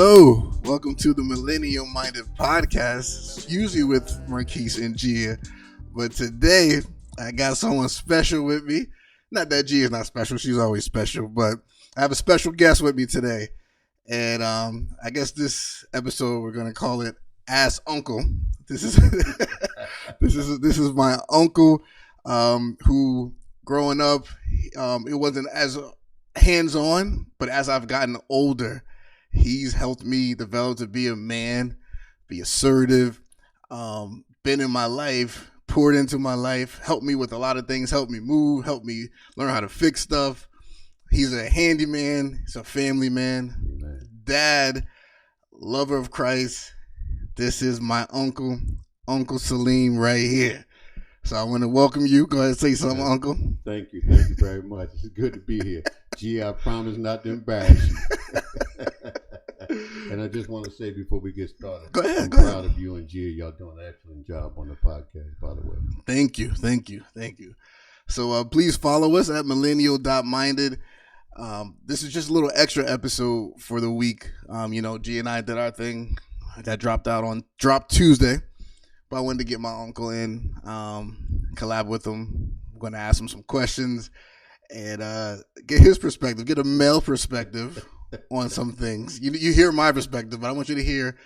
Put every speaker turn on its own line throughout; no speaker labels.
Hello, welcome to the Millennial Minded Podcast, usually with Marquis and Jeeah, but today I got someone special with me. Not that Jeeah is not special, she's always special, but I have a special guest with me today, and I guess this episode we're gonna call it Ask Uncle. This is this is my uncle, who growing up, it wasn't as hands-on, but as I've gotten older, he's helped me develop to be a man, be assertive, been in my life, poured into my life, helped me with a lot of things, helped me move, helped me learn how to fix stuff. He's a handyman, he's a family man, dad, lover of Christ. This is my uncle, Uncle Saleem right here. So I want to welcome you. Go ahead and say something, Uncle.
Thank you very much. It's good to be here. Gee, I promise not to embarrass you. And I just want to say before we get started,
go ahead.
I'm proud of you and Jeeah. Y'all doing an excellent job on the podcast, by the way.
Thank you. So please follow us at millennial.minded. This is just a little extra episode for the week. G and I did our thing that dropped Tuesday. But I wanted to get my uncle in, collab with him. I'm going to ask him some questions and get his perspective, get a male perspective on some things. You hear my perspective, but I want you to hear,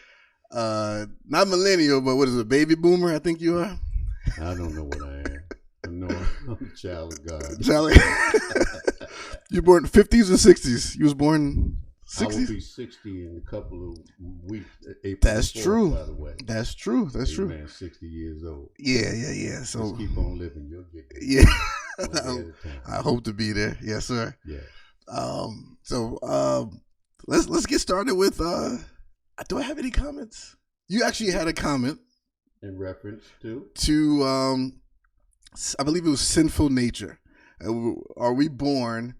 not millennial, but what is it, baby boomer, I think you are?
I don't know what I am. I know I'm a child of God.
You born 50s or 60s? You was born 60s?
I will be 60 in a couple of weeks. April
That's
4th,
true.
By the way.
That's true.
Man, 60 years old.
Yeah. So
just keep on living. You'll get there.
Yeah. I hope to be there. Yes, sir.
Yeah.
Let's get started with. Do I have any comments? You actually had a comment
in reference to
I believe it was sinful nature. Are we born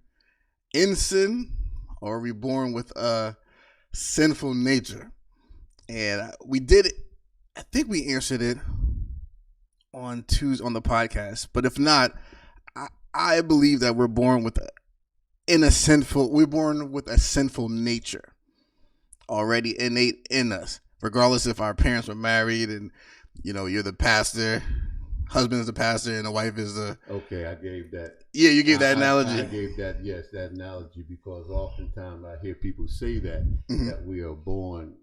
in sin? Or are we born with a sinful nature? And we did it. I think we answered it on Tuesday on the podcast. But if not, I believe that we're born with a sinful nature already innate in us, regardless if our parents were married and you're the pastor. Husband is the pastor and the wife is the... Okay,
I gave that.
Yeah, you gave that analogy.
I gave that, yes, that analogy, because oftentimes I hear people say that, that we are born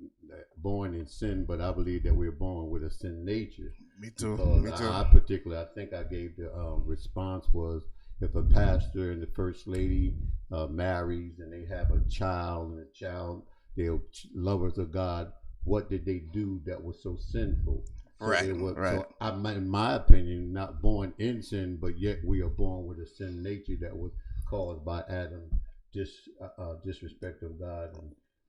in sin, but I believe that we're born with a sin nature.
Me too.
I think I gave the response was, if a pastor and the first lady marries and they have a child, they're lovers of God, what did they do that was so sinful? So
right.
So in my opinion, not born in sin, but yet we are born with a sin nature that was caused by Adam's disrespect of God,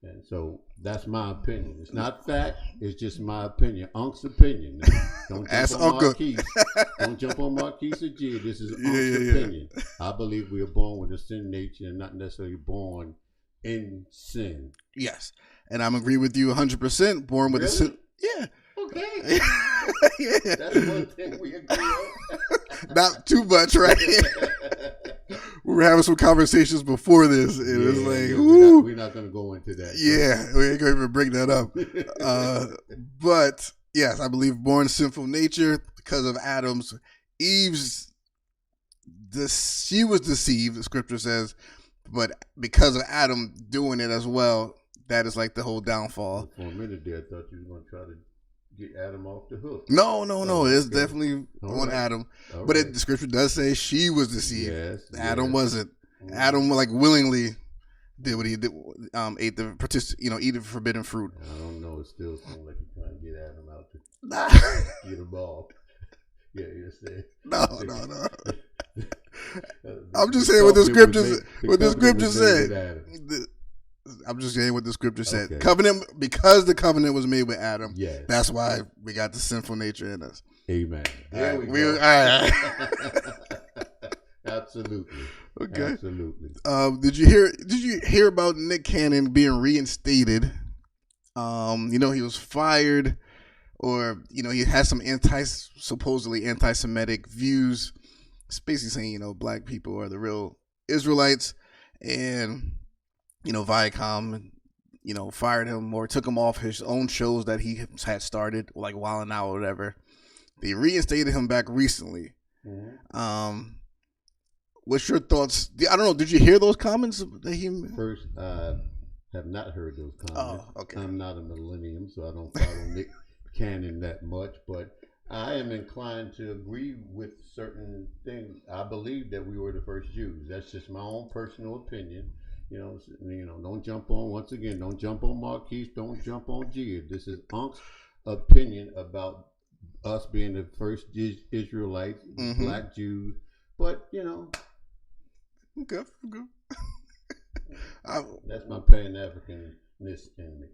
and so that's my opinion. It's not fact; it's just my opinion. Unc's opinion. Don't jump on Marquis. Don't jump on Marquis or G. This is Unc's opinion. I believe we are born with a sin nature, and not necessarily born in sin.
Yes, and I'm agree with you 100%. Born with a sin. Yeah.
Okay.
Yeah.
That's one thing we agree on.
Not too much, right? We were having some conversations before this. It was like,
we're not going to go into that.
Yeah, we ain't going to even bring that up. But yes, I believe born sinful nature because of Adam's. Eve's, she was deceived, the scripture says, but because of Adam doing it as well, that is like the whole downfall.
For a minute there, I thought you were going to try to get Adam off the hook.
No. It's definitely on Adam. But the scripture does say she was deceived.
Yes,
Adam wasn't. Adam willingly did what he did. Ate the forbidden fruit.
I don't know. It still seems like you're trying to get Adam out to get a ball. Yeah, you're saying.
No. I'm just saying what the scripture said. I'm just saying what the scripture said. Okay. Covenant, because the covenant was made with Adam.
Yes.
That's why we got the sinful nature in us.
Amen. There we go.
All right.
Absolutely.
Okay.
Absolutely.
Did you hear about Nick Cannon being reinstated? He was fired, or he has some supposedly anti-Semitic views. It's basically saying black people are the real Israelites, and Viacom fired him or took him off his own shows that he had started, like Wild 'N Out or whatever. They reinstated him back recently. Mm-hmm. What's your thoughts? I don't know. Did you hear those comments that he?
First, I have not heard those comments.
Oh, okay.
I'm not a millennium, so I don't follow Nick Cannon that much, but I am inclined to agree with certain things. I believe that we were the first Jews. That's just my own personal opinion. Don't jump on, once again, don't jump on Marquis, don't jump on Jeeah. This is Unc's opinion about us being the first Israelites, mm-hmm. Black Jews. But,
Okay.
That's my Pan-Africanness in me.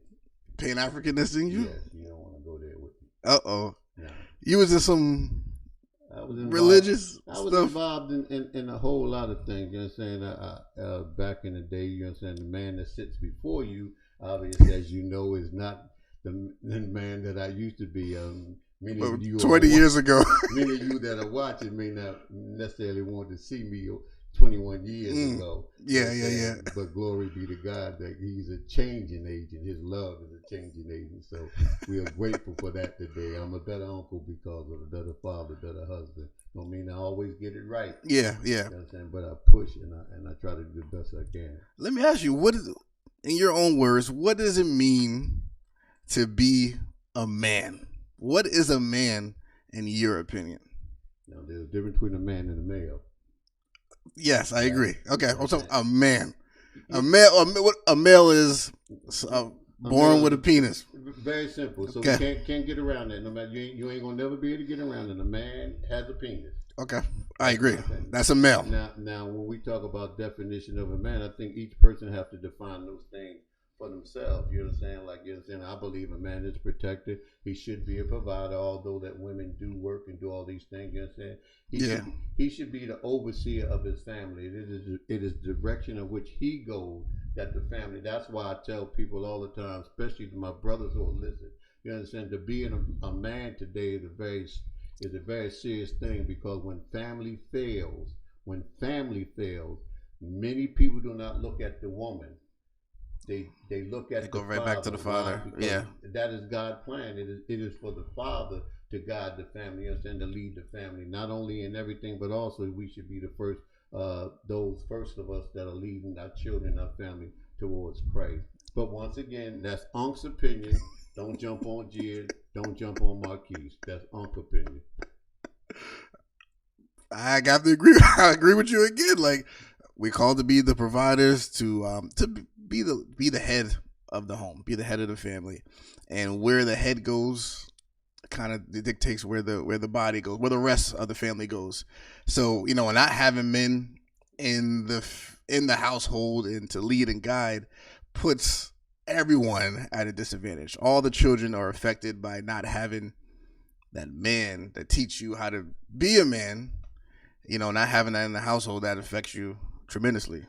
Pan-Africanness in you?
Yes, you don't want to go there with me.
Uh-oh.
No.
You was in some religious stuff?
I was involved in a whole lot of things, you know what I'm saying? Back in the day, you know what I'm saying? The man that sits before you, obviously, as you know, is not the man that I used to be. Many of you
20 years ago.
Many of you that are watching may not necessarily want to see me 21 years ago.
Yeah.
But glory be to God that he's a changing agent. His love is a changing agent. So we are grateful for that today. I'm a better uncle because of a better father, better husband. Don't mean I always get it right.
Yeah.
You know what I'm saying? But I push and I try to do the best I can.
Let me ask you, in your own words, what does it mean to be a man? What is a man in your opinion?
Now, there's a difference between a man and a male.
Yes, I agree. Okay, so a man. A male is born with a penis.
Very simple. So
okay.
we can't get around that. No matter you ain't gonna never be able to get around it. A man has a penis.
Okay, I agree. That's a male.
Now, when we talk about definition of a man, I think each person has to define those things for themselves. You know what I'm saying? Like, you know what I'm saying? I believe a man is protected. He should be a provider, although that women do work and do all these things. You know what I'm saying? He should be the overseer of his family. It is the direction in which he goes that the family. That's why I tell people all the time, especially to my brothers who listen. You understand? To be a man today is a very serious thing, because when family fails, many people do not look at the woman. They look at
go right back to the father. Yeah,
that is God's plan. It is for the father to guide the family, you understand, to lead the family, not only in everything, but also we should be the first, those first of us that are leading our children, our family towards Christ. But once again, that's Unc's opinion. Don't jump on Jeeah. Don't jump on Marquis. That's Unc's opinion.
I got to agree. I agree with you again. Like, we called to be the providers, to be the head of the home, be the head of the family, and where the head goes kind of dictates where the body goes, where the rest of the family goes. So, not having men in the household and to lead and guide puts everyone at a disadvantage. All the children are affected by not having that man that teach you how to be a man. Not having that in the household, that affects you tremendously.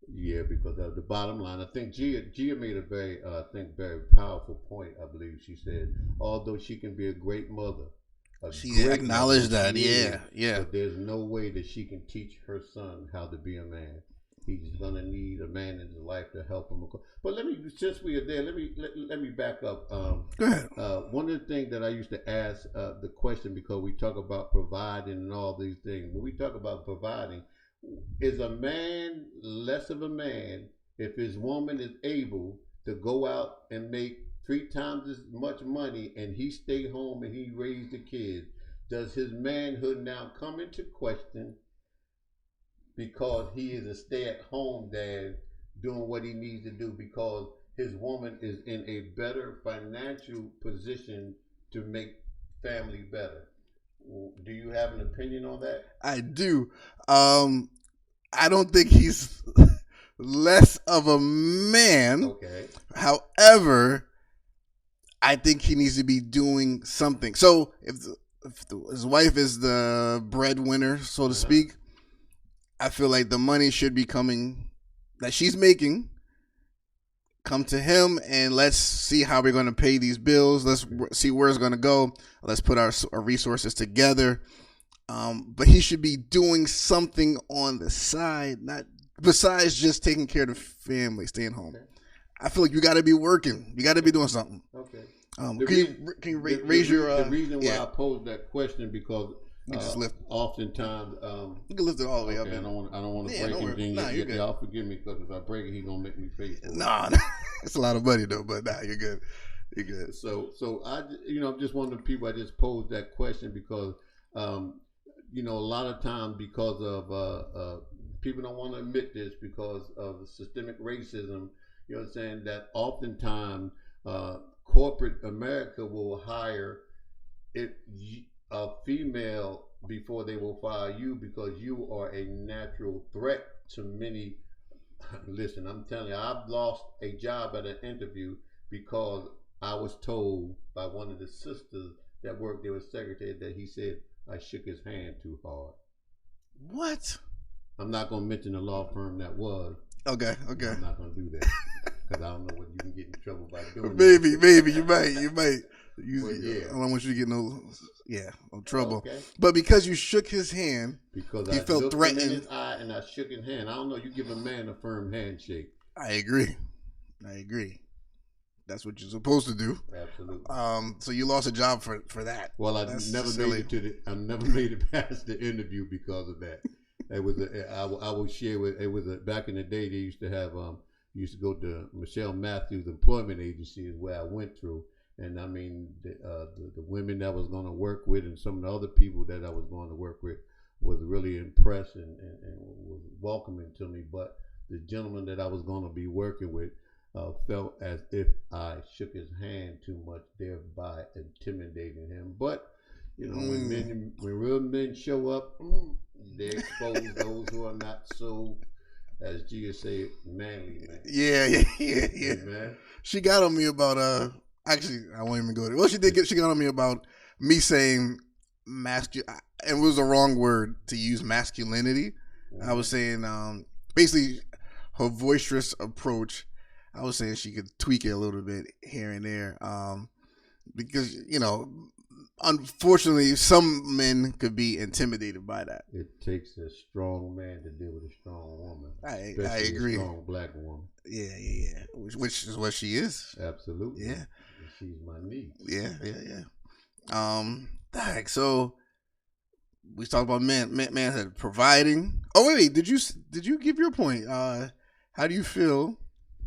Yeah, because the bottom line, I think Jeeah made a very powerful point. I believe she said, although she can be a great mother,
she acknowledged that. Yeah.
But there's no way that she can teach her son how to be a man. He's gonna need a man in his life to help him. But since we are there, let me back up.
Go ahead.
One of the things that I used to ask the question, because we talk about providing and all these things. When we talk about providing, is a man less of a man if his woman is able to go out and make 3 times as much money and he stay home and he raise the kids? Does his manhood now come into question because he is a stay-at-home dad doing what he needs to do because his woman is in a better financial position to make family better? Do you have an opinion on that?
I do. I don't think he's less of a man.
Okay.
However, I think he needs to be doing something. So if his wife is the breadwinner, so to speak, I feel like the money should be coming that she's making come to him, and let's see how we're going to pay these bills. Let's see where it's going to go. Let's put our resources together. But he should be doing something on the side, not besides just taking care of the family, staying home. I feel like you got to be working. You got to be doing something.
Okay.
Can you raise your?
The reason why I posed that question because
just lift.
Oftentimes
you can lift it all the way up.
I don't want to break anything. Y'all forgive me because if I break it, he's gonna make me pay for it.
Nah, it's a lot of money though. But nah, you're good. You're good.
So I, I'm just one of the people. I just posed that question because, a lot of times because of people don't want to admit this because of systemic racism. You know what I'm saying? That oftentimes corporate America will hire a female before they will fire you because you are a natural threat to many. Listen, I'm telling you, I've lost a job at an interview because I was told by one of the sisters that worked there with secretary that he said I shook his hand too hard.
What?
I'm not going to mention the law firm that was.
Okay.
I'm not going to do that because I don't know what you can get in trouble by doing.
Maybe you might.
Yeah.
I don't want you to get no trouble.
Okay.
But because you shook his hand,
because
he felt threatened.
Him in his eye and I shook his hand. I don't know. You give a man a firm handshake.
I agree. That's what you're supposed to do.
Absolutely.
So you lost a job for that.
Well, I never made it past the interview because of that. It was I will share with it was back in the day they used to have used to go to Michelle Matthews Employment Agency is where I went through, and I mean the women that I was going to work with and some of the other people that I was going to work with was really impressed and was welcoming to me, but the gentleman that I was going to be working with felt as if I shook his hand too much, thereby intimidating him. But when real men show up, they expose those who are not so, as Jeeah said, manly. Man.
Yeah.
Man.
She got on me about actually I won't even go there. Well, she got on me about me saying masculine, and it was the wrong word to use masculinity. I was saying basically her boisterous approach. I was saying she could tweak it a little bit here and there, because unfortunately, some men could be intimidated by that.
It takes a strong man to deal with a strong woman.
I agree.
A strong black woman.
Yeah. Which is what she is.
Absolutely.
Yeah.
She's my niece.
Yeah. So we talked about manhood providing. Oh wait, did you give your point? How do you feel?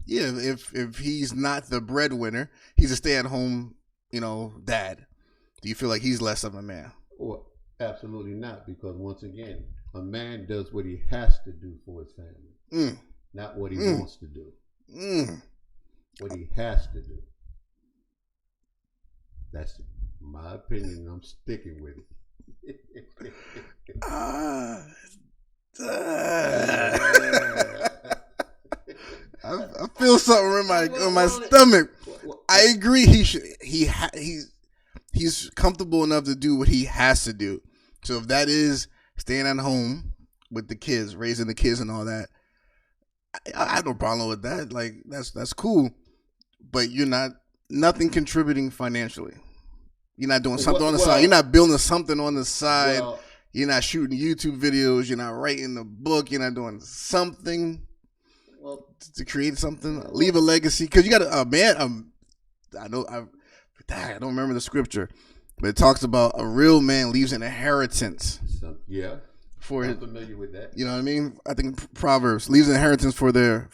Yeah, if he's not the breadwinner, he's a stay-at-home, dad. Do you feel like he's less of a man?
Well, absolutely not, because once again, a man does what he has to do for his family, not what he wants to do. What he has to do. That's my opinion, and I'm sticking with it.
I feel something in my stomach. I agree. He's comfortable enough to do what he has to do. So if that is staying at home with the kids, raising the kids and all that, I have no problem with that. Like that's cool. But you're nothing contributing financially. You're not doing something on the side. You're not building something on the side. You're not shooting YouTube videos. You're not writing a book. You're not doing something to create something, leave a legacy. Because you got a man. I don't remember the scripture, but it talks about a real man leaves an inheritance.
I'm familiar with that.
You know what I mean? I think Proverbs leaves an inheritance for their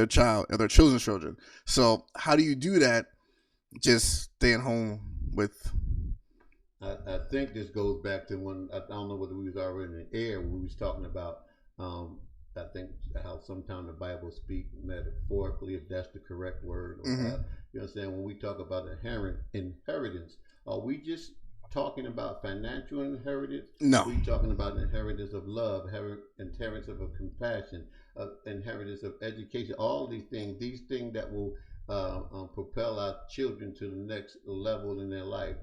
child or their children's children. So how do you do that? Just staying home with.
I think this goes back to when I don't know whether we was already in the air when we was talking about. I think how sometimes the Bible speaks metaphorically, if that's the correct word. Or you know what I'm saying? When we talk about inheritance, are we just talking about financial inheritance?
No.
Are we talking about inheritance of love, inheritance of compassion, inheritance of education, all these things that will propel our children to the next level in their life.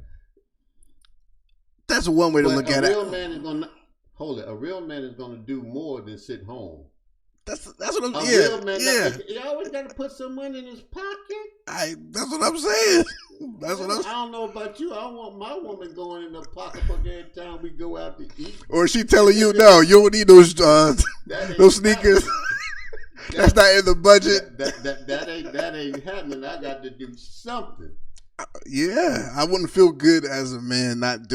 That's one way to look at it.
A real man is going to do more than sit home.
That's what I'm
saying. Real man, he always got to put some money in his pocket.
That's what I'm saying.
I don't know about you. I don't want my woman going in the pocketbook every time we go out to eat.
Or she telling you, no, you don't need those sneakers. That's not in the budget.
That ain't happening. I got to do something.
Yeah, I wouldn't feel good as a man not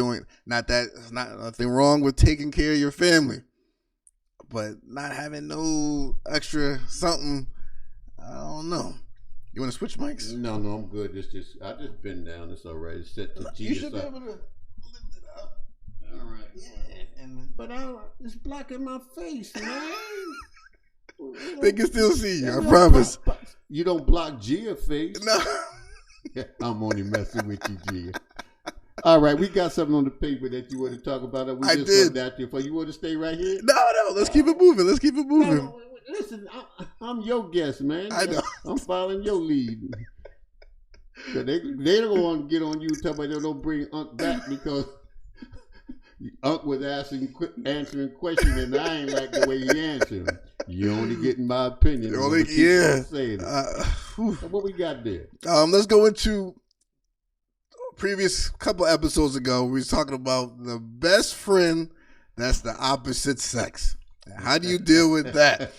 nothing wrong with taking care of your family, but not having no extra something. I don't know. You want to switch mics?
No, I'm good. I just been down. It's all right. It's set to G.
You should be able to lift it up.
All right.
Yeah,
but it's blocking my face, man.
They can still see you. I promise.
You don't block Jeeah face.
No.
I'm only messing with you, Jeeah. All right, we got something on the paper that you want to talk about.
I did.
You want to stay right here?
No. Let's keep it moving.
No, listen, I'm your guest, man.
I know.
I'm following your lead. So they don't want to get on you and tell me they don't bring Unc back because Unc was answering questions and I ain't like the way he answered them. You only getting my opinion. What we got there?
Let's go into previous couple episodes ago. We was talking about the best friend that's the opposite sex. How do you deal with that?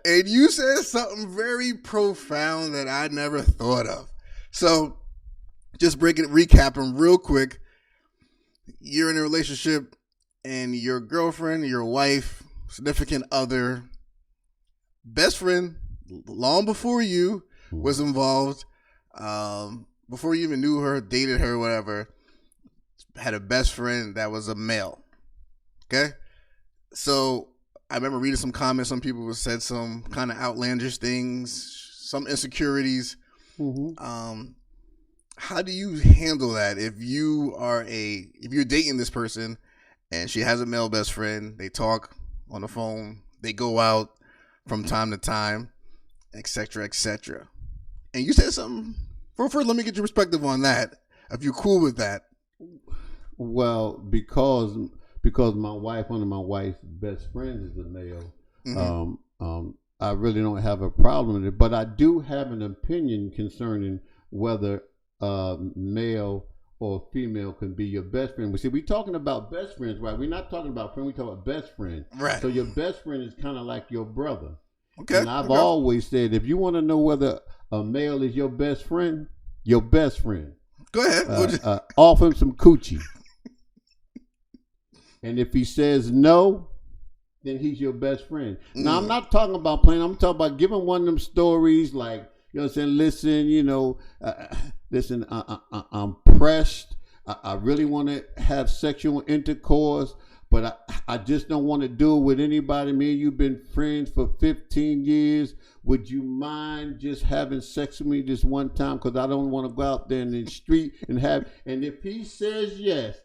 And you said something very profound that I never thought of. So just recapping real quick. You're in a relationship and your girlfriend, your wife, significant other, best friend, long before you was involved, before you even knew her, dated her, whatever, had a best friend that was a male. Okay? So I remember reading some comments. Some people said some kind of outlandish things, some insecurities. Mm-hmm. How do you handle that if you're dating this person and she has a male best friend, they talk on the phone, they go out from time to time, etc., etc. And you said something. First, let me get your perspective on that. If you're cool with that.
Well, because one of my wife's best friends is a male, mm-hmm. I really don't have a problem with it. But I do have an opinion concerning whether male or female can be your best friend. We're talking about best friends, right? We're not talking about friend. We're talking about best friend.
Right.
So your best friend is kind of like your brother.
Okay.
And I've always said, if you want to know whether a male is your best friend. Go ahead. Offer him some coochie. And if he says no, then he's your best friend. Now, I'm not talking about playing. I'm talking about giving one of them stories like, you know what I'm saying? Listen, I'm pressed. I really want to have sexual intercourse, but I just don't want to do it with anybody. Me and you've been friends for 15 years. Would you mind just having sex with me this one time? Because I don't want to go out there in the street and if he says yes,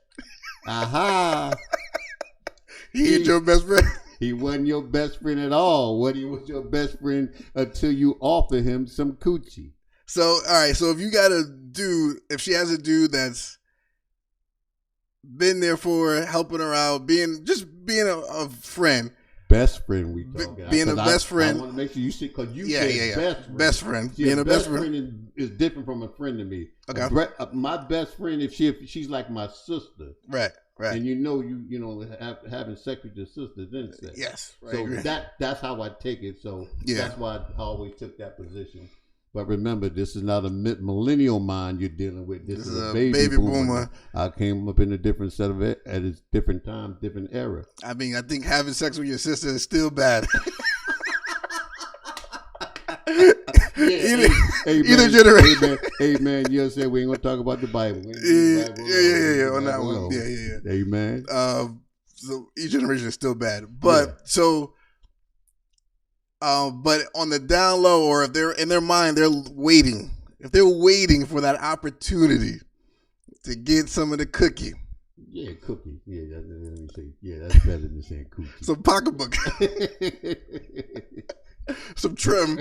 he ain't your best friend.
He wasn't your best friend at all. He was your best friend until you offer him some coochie.
So, all right. So if she has a dude that's been there for her, helping her out, being a friend.
Best friend, we talking.
Being a best friend.
I want to make sure you see, because you said
best friend.
See, being a best friend is different from a friend to me.
Okay.
My best friend, if she's like my sister.
Right.
And having sex with your sister is incest.
Yes. Right,
so that's how I take it. So that's why I always took that position. But remember, this is not a millennial mind you're dealing with. This is a baby boomer. I came up in a different set of it at a different time, different era.
I mean, I think having sex with your sister is still bad. Either generation.
Amen. You know what I'm saying? We ain't going to talk about the Bible.
Yeah. On that one. Yeah.
Amen.
So each generation is still bad. But but on the down low, or if they're in their mind, they're waiting. If they're waiting for that opportunity to get some of the cookie.
Yeah, cookie. Yeah, let me say. Yeah, that's better than saying cookie.
Some pocketbook. Some trim.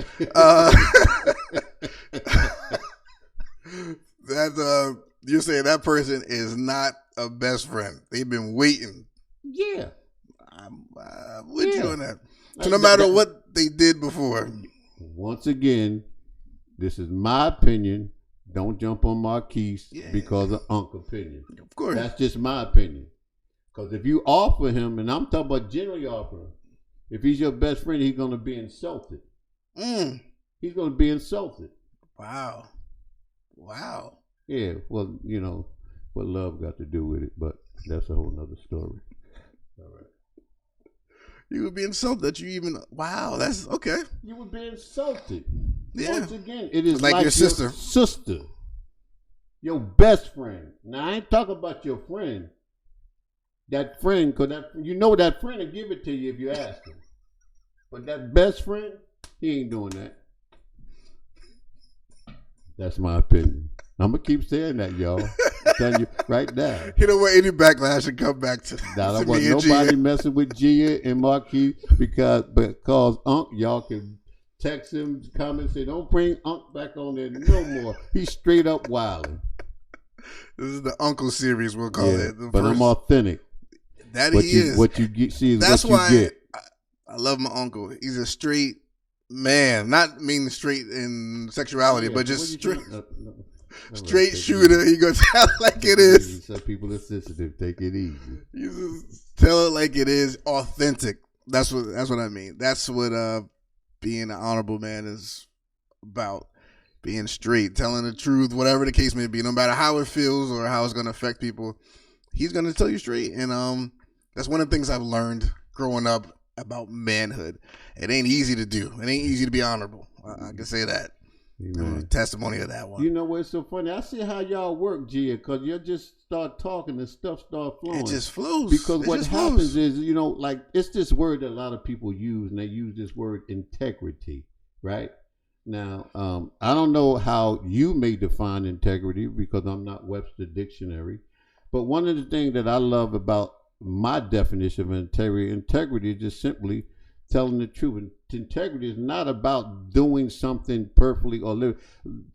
You're saying that person is not a best friend. They've been waiting.
Yeah.
I'm with you on that. So no matter what they did before.
Once again, this is my opinion. Don't jump on Marquis because of Unc's opinion.
Of course.
That's just my opinion. Because if you offer him, and I'm talking about generally offering, if he's your best friend, he's going to be insulted.
Mm.
He's going to be insulted.
Wow.
Yeah, well, what love got to do with it, but that's a whole nother story. All right.
You would be insulted that you even. Wow, that's okay.
You would be insulted.
Yeah.
Once again, it is
like your sister.
Your best friend. Now, I ain't talking about your friend. That friend, because that friend will give it to you if you ask him. But that best friend, he ain't doing that. That's my opinion. I'm going to keep saying that, y'all. I'm telling you right now.
You don't want any backlash and come back to
Now, I
to
don't want
me and
nobody
Jeeah.
messing with Jeeah and Marquis because Unc, y'all can text him, comment, say, don't bring Unc back on there no more. He's straight up wilding.
This is the Uncle series, we'll call it.
But I'm authentic.
That
what
he
you,
is.
What you get, see is
That's
what you
why
get.
I love my uncle. He's a straight man. Not mean straight in sexuality, but just straight shooter. He gonna tell it like it is.
Some people are sensitive. Take it easy.
You just tell it like it is. Authentic. That's what I mean. That's what being an honorable man is about. Being straight, telling the truth, whatever the case may be, no matter how it feels or how it's gonna affect people, he's gonna tell you straight. And that's one of the things I've learned growing up about manhood. It ain't easy to do. It ain't easy to be honorable. I can say that. Testimony of that one.
You know what's so funny? I see how y'all work, Jeeah, because you just start talking and stuff start flowing.
It just flows.
Because what happens is, like it's this word that a lot of people use, and they use this word integrity, right? Now, I don't know how you may define integrity because I'm not Webster Dictionary, but one of the things that I love about my definition of integrity is just simply telling the truth. Integrity is not about doing something perfectly or living.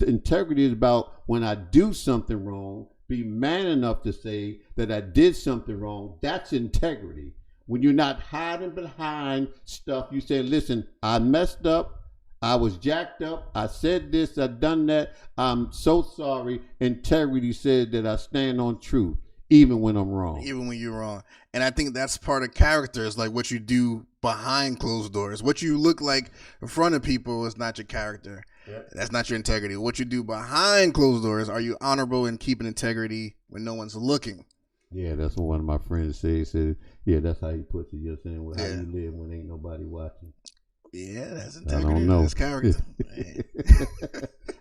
Integrity is about when I do something wrong, be man enough to say that I did something wrong. That's integrity. When you're not hiding behind stuff, you say, listen, I messed up. I was jacked up. I said this. I done that. I'm so sorry. Integrity says that I stand on truth, even when I'm wrong.
Even when you're wrong. And I think that's part of character is like what you do behind closed doors. What you look like in front of people is not your character. Yep. That's not your integrity. What you do behind closed doors, are you honorable in keeping integrity when no one's looking?
Yeah, that's what one of my friends said. He said, yeah, that's how he puts it. You're saying, well, how you live when ain't nobody watching.
Yeah, that's integrity.
I don't know.
That's character.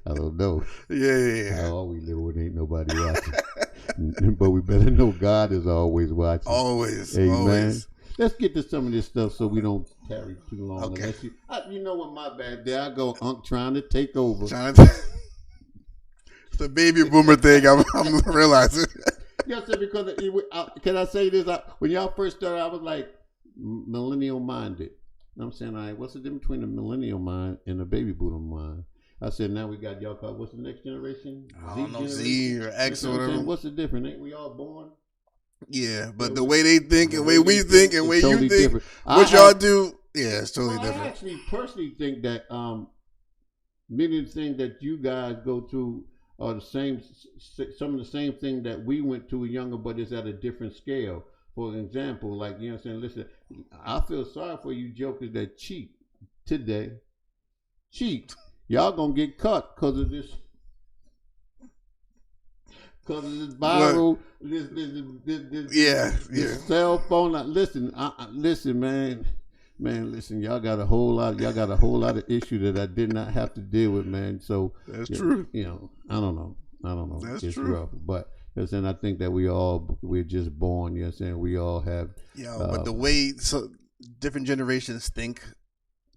I don't know.
Yeah.
How we live when ain't nobody watching. But we better know God is always watching.
Always.
Amen.
Always.
Let's get to some of this stuff so we don't tarry too long.
Okay.
You know what, my bad. There I go, Unc, trying to take over.
It's the baby boomer thing I'm realizing.
Yes, sir, because can I say this? When y'all first started, I was like millennial minded. I'm saying, all right, what's the difference between a millennial mind and a baby boomer mind? I said, now we got y'all called, what's the next generation?
I don't know, Z or X or whatever.
What's the difference? Ain't we all born?
Yeah, but the way they think and the way we think and the way
totally
you think,
different.
what y'all do, yeah, it's totally different.
I actually personally think that many of the things that you guys go through are the same, some of the same thing that we went through younger, but it's at a different scale. For example, like, you know what I'm saying, listen, I feel sorry for you jokers that cheat today. Cheat. Y'all gonna get caught because of this. Because of this viral, this cell phone. Listen, listen, man, listen. Y'all got a whole lot of issue that I did not have to deal with, man. So
that's true.
I don't know.
That's
it's
true.
rough, but. And I think that we're just born. You know what I'm saying? We all have.
But the way different generations think.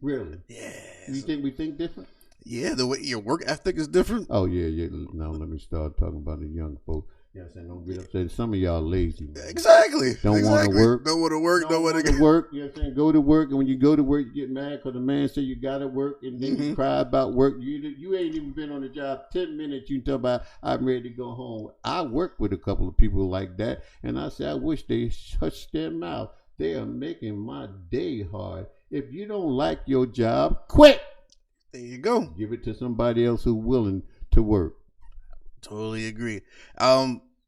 Really?
Yeah.
You think we think different?
Yeah, the way your work ethic is different.
Oh yeah. Now let me start talking about the young folks. You know what I'm saying? Don't get upset. Some of y'all lazy. Man.
Exactly.
Don't want to work.
Don't want to work.
Don't want to work. You know what I'm saying? Go to work, and when you go to work, you get mad because the man said you got to work, and then you cry about work. You ain't even been on the job 10 minutes. You talk about I'm ready to go home. I work with a couple of people like that, and I say I wish they shut their mouth. They are making my day hard. If you don't like your job, quit.
There you go.
Give it to somebody else who's willing to work.
Totally agree.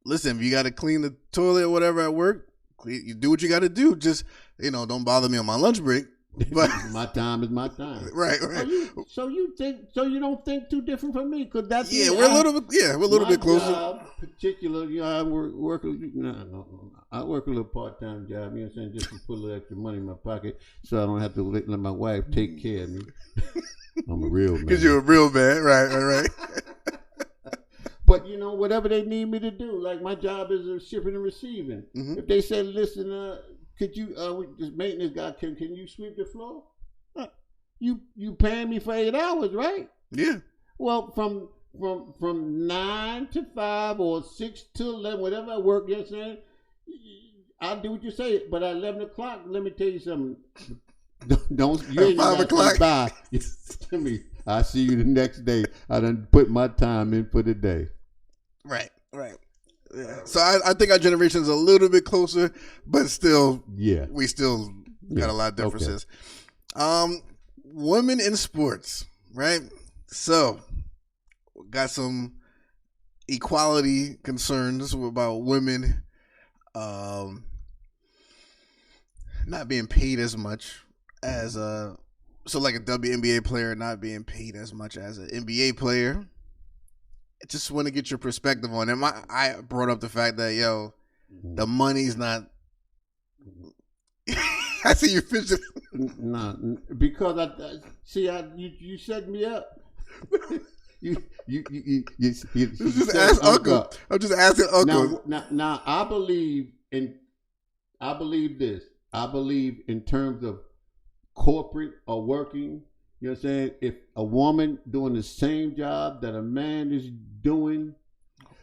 Listen, if you got to clean the toilet or whatever at work, you do what you got to do. Just, don't bother me on my lunch break. But
my time is my time.
right.
So you don't think too different from me, because that's
We're a little bit closer.
Job, particular, I work I work a little part-time job. You know what I'm saying, just to put a little extra money in my pocket, so I don't have to let my wife take care of me. I'm a real man.
Because you're a real man, right.
But whatever they need me to do, like my job is shipping and receiving. Mm-hmm. If they say, listen, could you, this maintenance guy, can you sweep the floor? You paying me for 8 hours, right?
Yeah.
Well, from 9 to 5 or 6 to 11, whatever I work, you know what I'm saying? I'll do what you say. But at 11 o'clock, let me tell you something. Don't you ain't
at 5 o'clock.
Bye. Tell me, I'll see you the next day. I done put my time in for the day.
Right. Yeah. So I think our generation's a little bit closer, but still, we still got a lot of differences. Okay. Women in sports, right? So, got some equality concerns about women not being paid as much as like a WNBA player not being paid as much as an NBA player. I just want to get your perspective on it. I brought up the fact that the money's not. I see you fidget.
Nah, because you set me up. you
just ask Uncle. I'm just asking Uncle.
Now I believe this. I believe in terms of corporate or working. You know what I'm saying? If a woman doing the same job that a man is doing,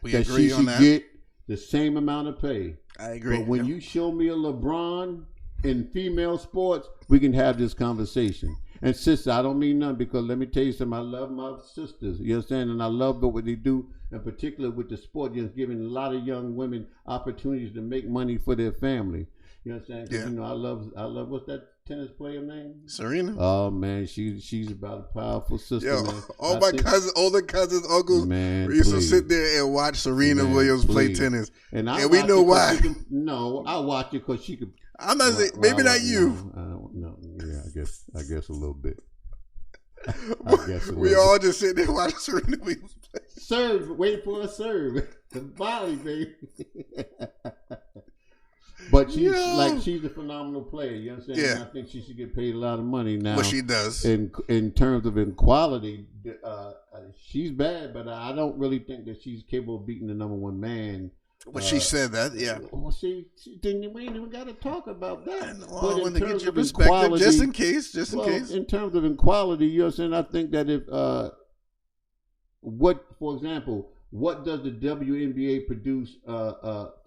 that she should get the same amount of pay.
I agree.
But when you show me a LeBron in female sports, we can have this conversation. And sister, I don't mean nothing, because let me tell you something. I love my sisters. You understand? And I love what they do, in particular with the sport, just giving a lot of young women opportunities to make money for their family. You know what I'm saying? Yeah. I love what's that tennis player name?
Serena.
Oh man, she's about a powerful sister.
Yo,
man.
all my older cousins, uncles, we used to sit there and watch Serena Williams play tennis, and we know why.
I watch it because she could.
I'm not saying maybe not you.
No, yeah, I guess a little bit.
We all just sit there and watch Serena Williams play.
Serve, wait for a serve. The volley, baby. But she's a phenomenal player. You know what I'm saying? Yeah. I think she should get paid a lot of money now.
But she does.
In terms of equality, she's bad, but I don't really think that she's capable of beating the number one man.
But she said that, yeah.
Well, see, then we ain't even got to talk about that.
Well, I want to get your perspective, just in case.
In terms of equality, you know what I'm saying? I think that if, for example, what does the WNBA produce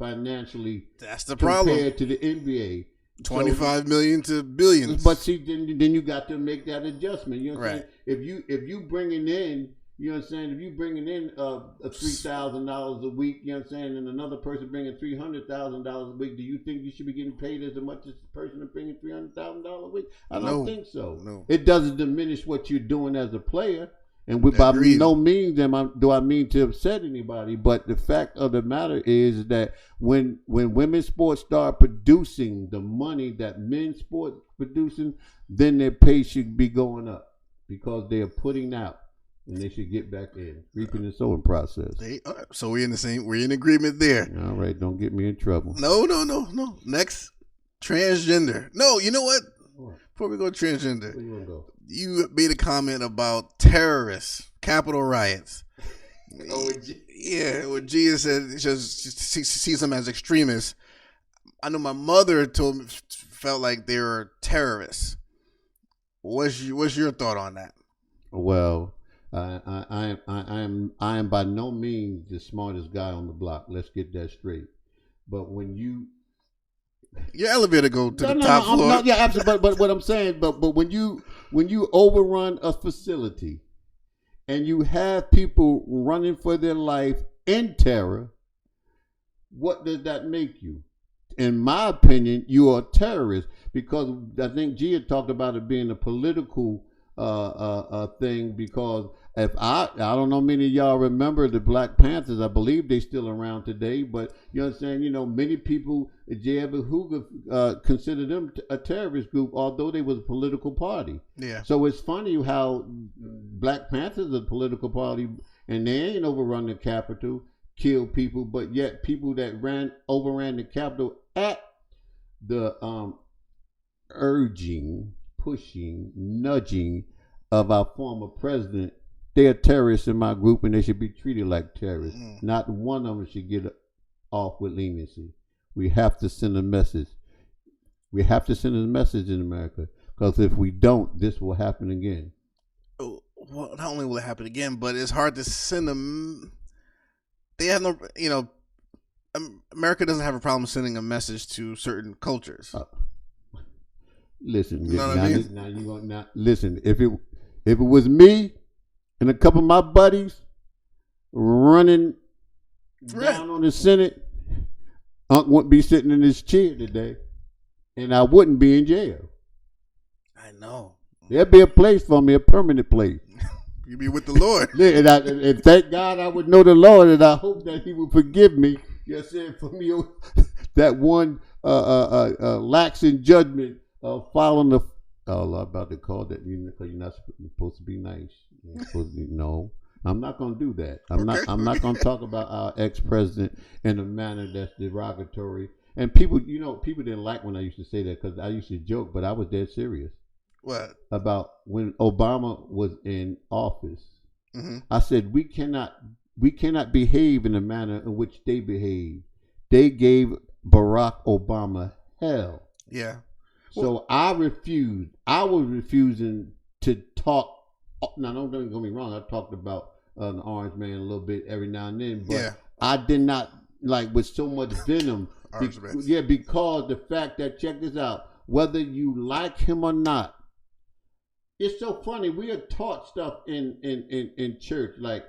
financially?
That's the problem.
Compared to the NBA.
25 million to billions.
But see, then you got to make that adjustment. You know what I'm saying? If you bringing in, you know what I'm saying? If you bringing in $3,000 a week, you know what I'm saying, and another person bringing $300,000 a week, do you think you should be getting paid as much as the person that's bringing $300,000 a week? I don't think so.
No.
It doesn't diminish what you're doing as a player. And by no means do I mean to upset anybody, but the fact of the matter is that when women's sports start producing the money that men's sports producing, then their pay should be going up because they are putting out, and they should get back in reaping and sowing process.
So we're in agreement there.
All right, don't get me in trouble.
No. Next, transgender. No, you know what? Before we go transgender,
where you want to go?
You made a comment about terrorists, Capitol riots. When Jeeah said she sees them as extremists. I know my mother felt like they were terrorists. What's your thought on that?
Well, I am by no means the smartest guy on the block. Let's get that straight. But when
your elevator go to the top floor.
Yeah, absolutely. But what I'm saying, but when you overrun a facility and you have people running for their life in terror, what does that make you? In my opinion, you are a terrorist, because I think Jeeah talked about it being a political thing, because if I don't know, many of y'all remember the Black Panthers. I believe they still around today, but you understand, many people, J. Edgar Hoover, consider them a terrorist group, although they was a political party.
Yeah.
So it's funny how Black Panthers are a political party, and they ain't overrun the Capitol, killed people, but yet people that overran the Capitol at the urging, pushing, nudging of our former president, they are terrorists in my group, and they should be treated like terrorists. Not one of them should get off with leniency. We have to send a message. We have to send a message in America, because if we don't, this will happen again.
Well, not only will it happen again, but it's hard to send them. They have no, America doesn't have a problem sending a message to certain cultures.
Listen,
you know what I mean?
Listen. If it was me and a couple of my buddies running down on the Senate, Unc wouldn't be sitting in his chair today, and I wouldn't be in jail.
I know.
There'd be a place for me, a permanent place.
You'd be with the Lord.
And thank God I would know the Lord, and I hope that He would forgive me. You know what I'm saying? For me, that one lax in judgment of following the. Oh, I'm about to call that, because you're not supposed to be nice. You're supposed to be, no, I'm not going to do that. I'm not going to talk about our ex-president in a manner that's derogatory. And people didn't like when I used to say that, because I used to joke, but I was dead serious.
What? About
when Obama was in office.
Mm-hmm.
I said we cannot behave in the manner in which they behaved. They gave Barack Obama hell.
Yeah.
So I refused. I was refusing to talk. Now, don't get me wrong. I talked about an orange man a little bit every now and then, but I did not with so much venom. Because the fact that, check this out, whether you like him or not, it's so funny. We are taught stuff in church, like,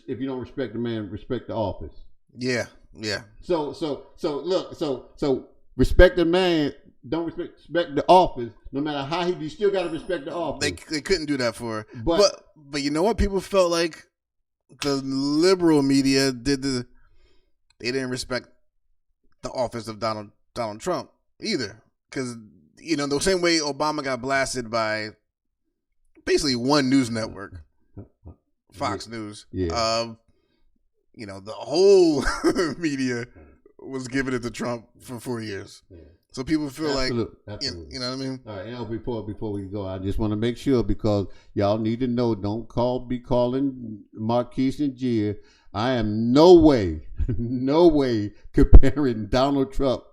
if you don't respect the man, respect the office.
Yeah.
So respect the man. Don't respect the office. No matter how you still got to respect the office.
They couldn't do that for her. But you know what? People felt like the liberal media they didn't respect the office of Donald Trump either, because the same way Obama got blasted by basically one news network, Fox News. Yeah. The whole media was giving it to Trump for 4 years. Yeah. So people feel
Absolutely.
You know what I mean?
All right, before we go, I just want to make sure, because y'all need to know, don't be calling Marquis and Jeeah. I am no way comparing Donald Trump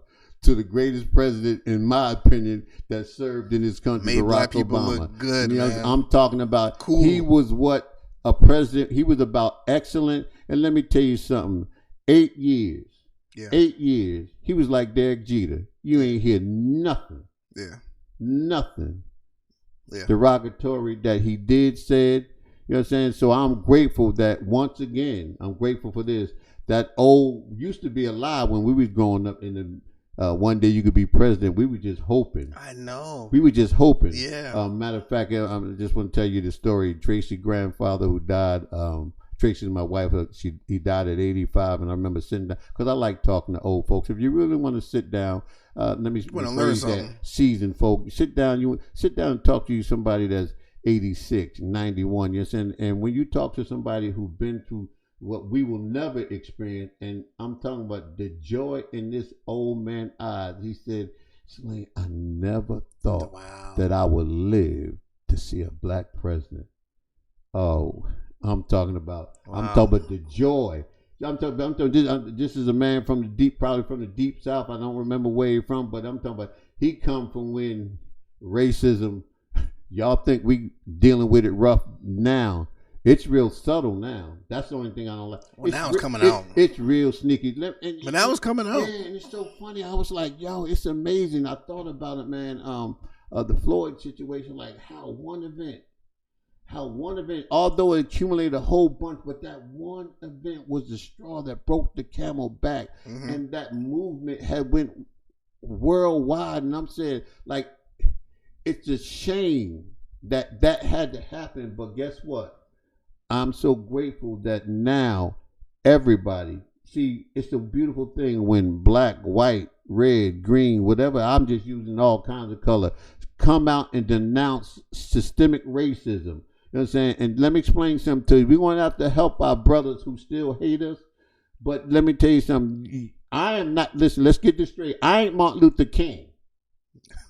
to the greatest president, in my opinion, that served in this country,
Made
Barack
black people
Obama.
Look good, man.
I'm talking about
cool.
He was what a president. He was about excellent. And let me tell you something. 8 years. Yeah. 8 years. He was like Derek Jeter. You ain't hear nothing.
Yeah.
Nothing.
Yeah.
Derogatory that he said. You know what I'm saying? So I'm grateful that, once again, I'm grateful for this. That used to be a lie when we was growing up in the one day you could be president. We were just hoping.
I know.
We were just hoping.
Yeah.
Matter of fact, I just want to tell you the story. Tracy's grandfather, who died, Tracy's my wife. He died at 85, and I remember sitting down, because I like talking to old folks. If you really want to sit down, let me rephrase that. Seasoned folk, sit down. You sit down and talk to somebody that's 86, 91. Yes, and when you talk to somebody who's been through what we will never experience, and I'm talking about the joy in this old man's eyes. He said, "Saleem, I never thought that I would live to see a black president." Oh. I'm talking about the joy. I'm talking this is a man from the deep, probably from the deep South. I don't remember where he's from, but I'm talking about he come from when racism, y'all think we dealing with it rough now. It's real subtle now. That's the only thing I don't like.
Well, now it's coming out.
It's real sneaky.
But now it's coming out.
Yeah, and it's so funny. I was like, yo, it's amazing. I thought about it, man. The Floyd situation, like how one event, although it accumulated a whole bunch, but that one event was the straw that broke the camel back. Mm-hmm. And that movement had went worldwide. And I'm saying, like, it's a shame that had to happen. But guess what? I'm so grateful that now everybody see. It's a beautiful thing when black, white, red, green, whatever. I'm just using all kinds of color. Come out and denounce systemic racism. You know what I'm saying? And let me explain something to you. We're going to have to help our brothers who still hate us. But let me tell you something. I am not, listen, let's get this straight. I ain't Martin Luther King.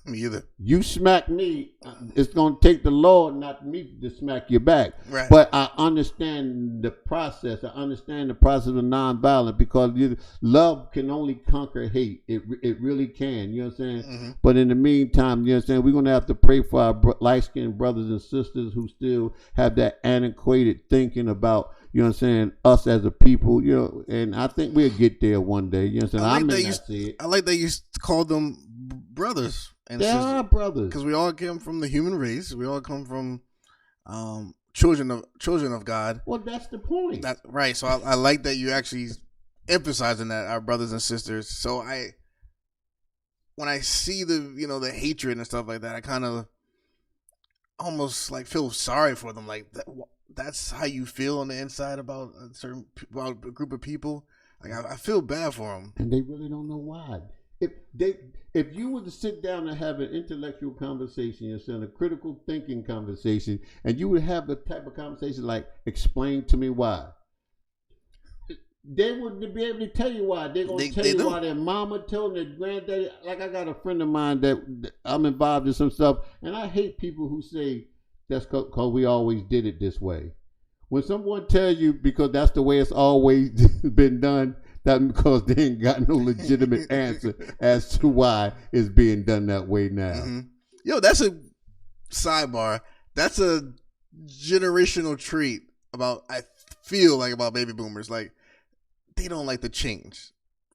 Me either.
You smack me, it's going to take the Lord, not me, to smack your back.
Right.
But I understand the process. I understand the process of nonviolence because love can only conquer hate. It really can. You know what I'm saying? Mm-hmm. But in the meantime, you know what I'm saying, we're going to have to pray for our light-skinned brothers and sisters who still have that antiquated thinking about, you know what I'm saying, us as a people, you know, and I think we'll get there one day. You know what I'm saying?
I like that you called them brothers. And
they are brothers.
Because we all come from the human race. We all come from children of God.
Well, that's the point.
That's right. So I like that you actually emphasizing that, our brothers and sisters. So when I see the hatred and stuff like that, I kind of almost like feel sorry for them. Like that's how you feel on the inside about a group of people. Like I feel bad for them,
and they really don't know why. If you were to sit down and have an intellectual conversation, instead of a critical thinking conversation, and you would have the type of conversation like, explain to me why, they wouldn't be able to tell you why. They're going to tell you why their mama told them, their granddaddy. Like I got a friend of mine that I'm involved in some stuff, and I hate people who say that's because we always did it this way. When someone tells you because that's the way it's always been done, that's because they ain't got no legitimate answer as to why it's being done that way now.
Mm-hmm. Yo, that's a sidebar. That's a generational trait I feel like about baby boomers. Like, they don't like to change.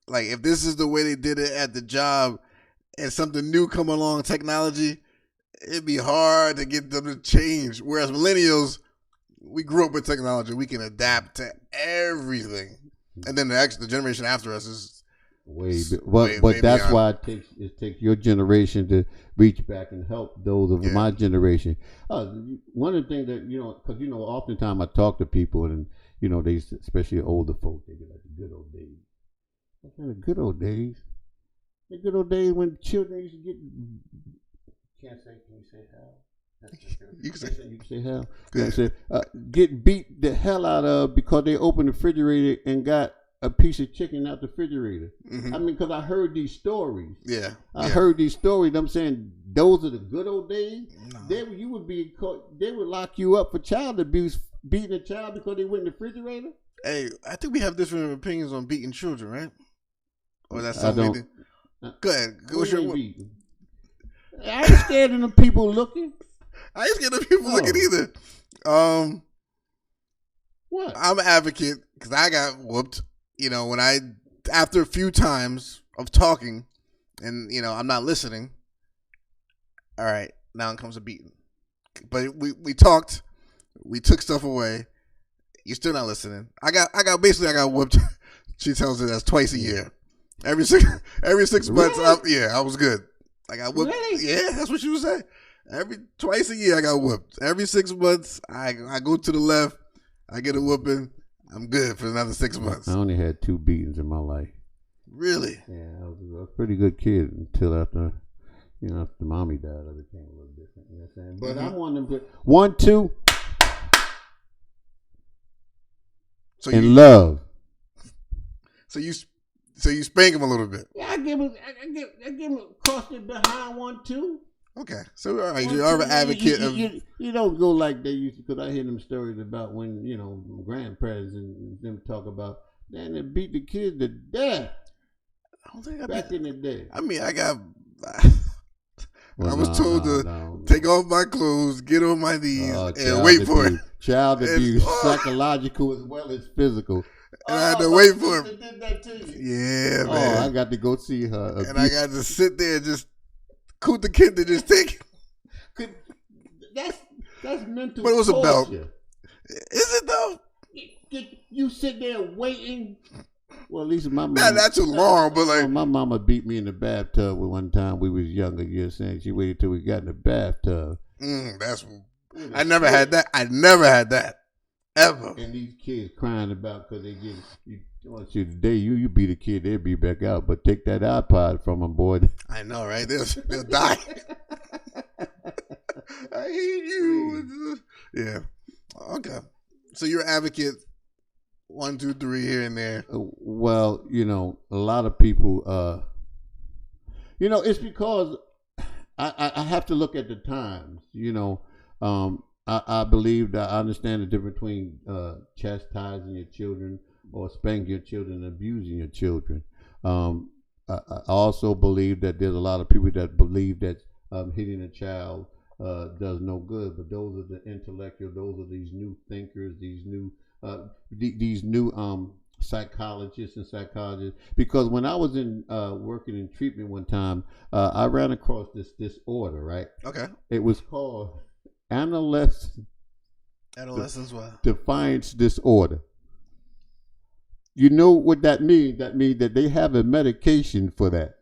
Like, if this is the way they did it at the job and something new come along, technology, it'd be hard to get them to change. Whereas millennials, we grew up with technology. We can adapt to everything. And then the generation after us is
way that's beyond. Why it takes your generation to reach back and help those of my generation. One of the things that, because, oftentimes I talk to people and, they, especially older folks, they get like the good old days. What kind of good old days? The good old days when children used to get, can you say how? You can say hell. Get beat the hell out of because they opened the refrigerator and got a piece of chicken out the refrigerator. Mm-hmm. I mean, because I heard these stories.
Yeah.
I heard these stories. I'm saying those are the good old days. No. They would lock you up for child abuse, beating a child because they went in the refrigerator.
Hey, I think we have different opinions on beating children, right? Or that's something. Go ahead.
I ain't scared of them people looking.
I ain't scared of people looking either.
What?
I'm an advocate because I got whooped. After a few times of talking, and I'm not listening. All right, now it comes a beating. But we talked, we took stuff away. You're still not listening. I got whooped. She tells me that's twice a year. Every 6 months.
Really?
I was good. I got whooped.
Really?
Yeah, that's what she was saying. Twice a year I got whooped. Every 6 months I go to the left, I get a whooping, I'm good for another 6 months.
I only had 2 beatings in my life.
Really?
Yeah, I was a pretty good kid until after mommy died, I became a little different. You know what I'm saying? But I'm one of them. 1, 2. Love.
So you spank him a little bit.
Yeah, I give him across the behind 1, 2.
Okay, so all right, you're an advocate of.
You don't go like they used to, because I hear them stories about when grandparents and them talk about, man, they beat the kids to death.
I don't think
back in the day.
I mean, I was told to take off my clothes, get on my knees, and wait for it.
Child abuse, psychological as well as physical.
And I had to wait for him.
Did that to you?
Yeah, man.
I got to go see her.
And I got to sit there and just coot the kid to just take it.
That's mental.
But it was
torture.
a belt. Is it though?
You sit there waiting Well, at least my mama.
Not too long, but like
my mama beat me in the bathtub one time we was younger. You're saying she waited till we got in the bathtub.
I never had that. I never had that ever.
And these kids crying about because they get you. Want you today? You beat a kid, they'll be back out. But take that iPod from them, boy.
I know, right? They'll die. I hate you. Yeah. Okay. So you're an advocate. 1, 2, 3 here and there.
Well, a lot of people. It's because I have to look at the times. I believe that I understand the difference between chastising your children or spanking your children and abusing your children. I also believe that there's a lot of people that believe that hitting a child does no good. But those are the intellectual. Those are these new thinkers. These new psychologists and psychologists. Because when I was in working in treatment one time, I ran across this disorder. Right.
Okay.
It was called adolescence
what?
Defiance disorder. You know what that means? That means that they have a medication for that.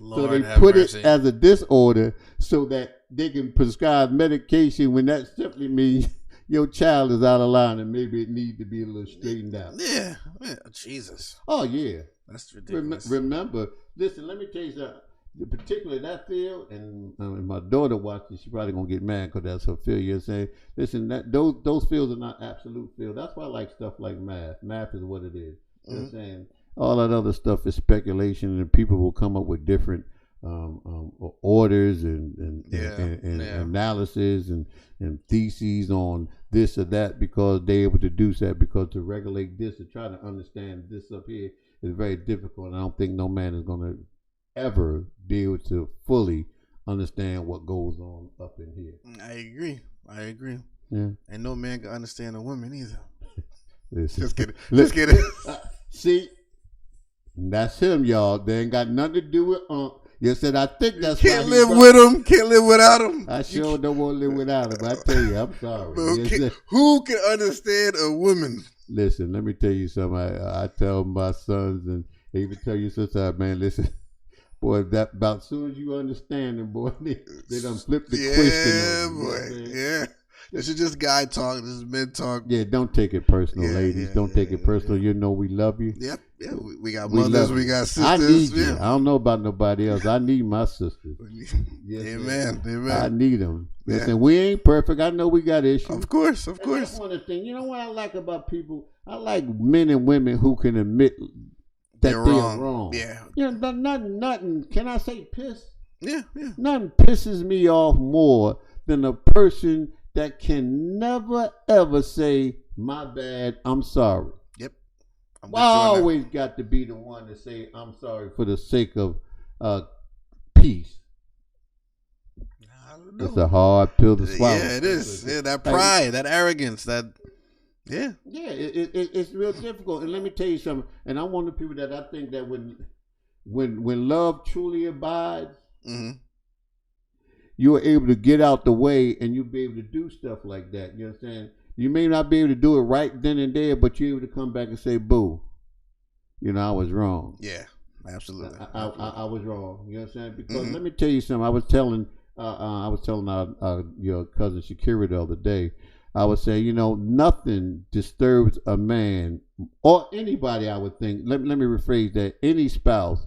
Lord,
so they put mercy. It as a disorder so that they can prescribe medication when that simply means your child is out of line and maybe it needs to be a little straightened out.
Yeah. Jesus.
Oh, yeah.
That's ridiculous.
Remember, listen, let me tell you something. Particularly that field, and my daughter watched it, she's probably going to get mad because that's her field. You're saying, listen, those fields are not absolute fields. That's why I like stuff like math. Math is what it is. You know what I'm saying? All that other stuff is speculation, and people will come up with different orders and analysis and theses on this or that because they're able to do that, because to regulate this, to try to understand this up here is very difficult. And I don't think no man is going to ever be able to fully understand what goes on up in here.
I agree.
Yeah.
And no man can understand a woman either.
Listen.
Just kidding.
See, that's him, y'all. They ain't got nothing to do with You said, I think that's
can't live with him. Can't live without him.
I sure don't want to live without him. I tell you, I'm sorry.
Who can understand a woman?
Listen, let me tell you something. I tell my sons, and they even tell you sometimes, man, listen, boy, that about as soon as you understand them, boy, they done flip the question.
Yeah, boy. Yeah. This is just guy talk. This is men talk.
Yeah, don't take it personal, ladies. Don't take it personal. You know we love you.
Yep. Yeah, we got mothers. We got sisters.
I need you. I don't know about nobody else. I need my sisters.
Yes, Amen.
I need them. Listen, we ain't perfect. I know we got issues.
Of course.
And that's one of the things. You know what I like about people? I like men and women who can admit that they're wrong.
Yeah.
Nothing. Can I say piss?
Yeah.
Nothing pisses me off more than a person that can never, ever say, my bad, I'm sorry.
Yep.
I always got to be the one to say, I'm sorry for the sake of peace.
I don't know.
It's a hard pill to swallow.
Yeah, it is. Yeah, that pride, that arrogance,
Yeah, it's real difficult. And let me tell you something. And I'm one of the people that I think that when love truly abides, you are able to get out the way and you'll be able to do stuff like that. You know what I'm saying? You may not be able to do it right then and there, but you're able to come back and say, boo, I was wrong.
Yeah, absolutely.
I was wrong. You know what I'm saying? Because let me tell you something. I was telling your cousin Shakira the other day, I was saying, nothing disturbs a man or anybody, I would think. Let me rephrase that. Any spouse,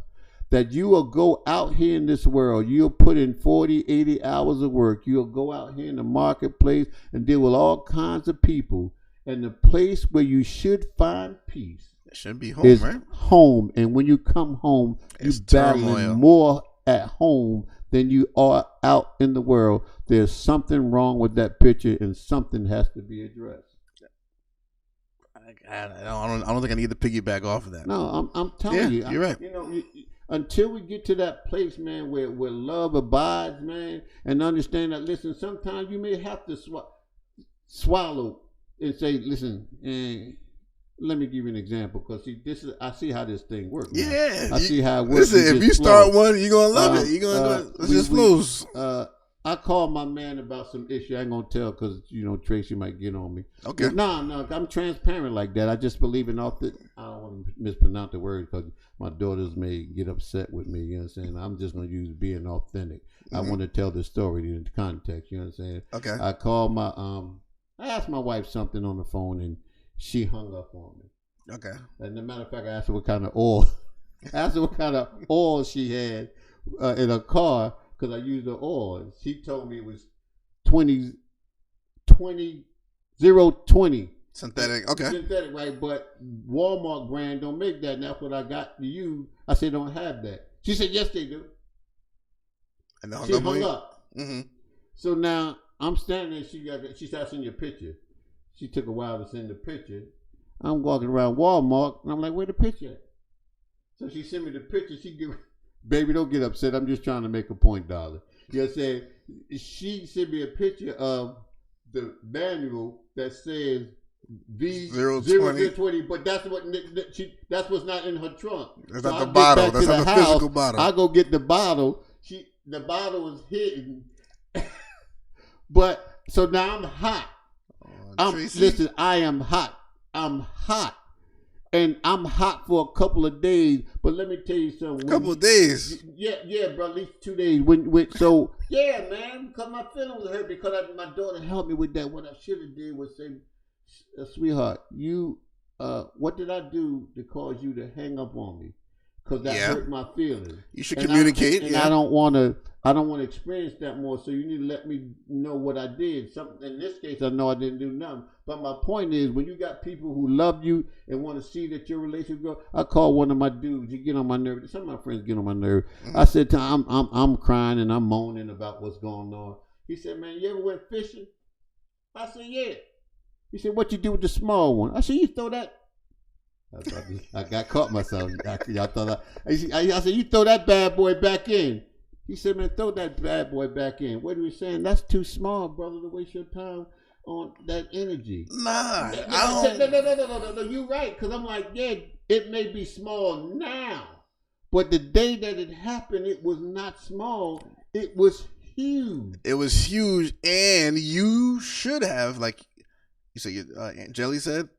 that you will go out here in this world, you'll put in 40, 80 hours of work, you'll go out here in the marketplace and deal with all kinds of people, and the place where you should find peace
should be home,
is
right? Home.
And when you come home, you're battling
turmoil.
More at home than you are out in the world. There's something wrong with that picture, and something has to be addressed.
I don't think I need to piggyback off of that.
No, I'm telling you.
You're right.
Until we get to that place, man, where love abides, man, and understand that, listen, sometimes you may have to swallow and say, listen, let me give you an example, because I see how this thing works.
Yeah.
I see how it works.
Listen, if you start one, you're going to love it. You're going to just lose.
I called my man about some issue. I ain't gonna tell because Tracy might get on me.
Okay.
No, I'm transparent like that. I just believe in authentic. I don't want to mispronounce the word because my daughters may get upset with me. You know what I'm saying? I'm just gonna use being authentic. I want to tell the story in the context. You know what I'm saying?
Okay.
I called my I asked my wife something on the phone and she hung up on me.
Okay.
And as a matter of fact, I asked her what kind of oil. She had in her car. Because I used the oil. She told me it was 20.
Synthetic, okay.
Synthetic, right? But Walmart brand don't make that. And that's what I got to use. I said, don't have that. She said, yes, they do.
And
she hung up.
Mm-hmm.
So now I'm standing there. She started sending a picture. She took a while to send the picture. I'm walking around Walmart, and I'm like, where the picture at? So she sent me the picture. Baby, don't get upset. I'm just trying to make a point, darling. You know what I'm saying? She sent me a picture of the manual that says V020, but that's what's not in her trunk.
That's not the bottle. That's not the physical bottle.
I go get the bottle. The bottle is hidden. But so now I'm hot. Listen, I am hot. I'm hot. And I'm hot for a couple of days, but let me tell you something.
A couple of days?
Yeah, bro, at least 2 days. Yeah, man, because my feelings were hurt because my daughter helped me with that. What I should have did was say, sweetheart, what did I do to cause you to hang up on me? Because that hurt my feelings.
You should communicate.
I don't want to experience that more. So you need to let me know what I did. In this case, I know I didn't do nothing. But my point is, when you got people who love you and want to see that your relationship grows, I call one of my dudes. You get on my nerves. Some of my friends get on my nerves. Mm-hmm. I said to him, I'm crying and I'm moaning about what's going on. He said, man, you ever went fishing? I said, yeah. He said, what you do with the small one? I said, you throw that. I got caught myself. I said, you throw that bad boy back in. He said, man, throw that bad boy back in. What are we saying? That's too small, brother, to waste your time on that energy.
Nah.
No, you're right. Because I'm like, yeah, it may be small now. But the day that it happened, it was not small. It was huge.
It was huge. And you should have, like you said, Jelly said?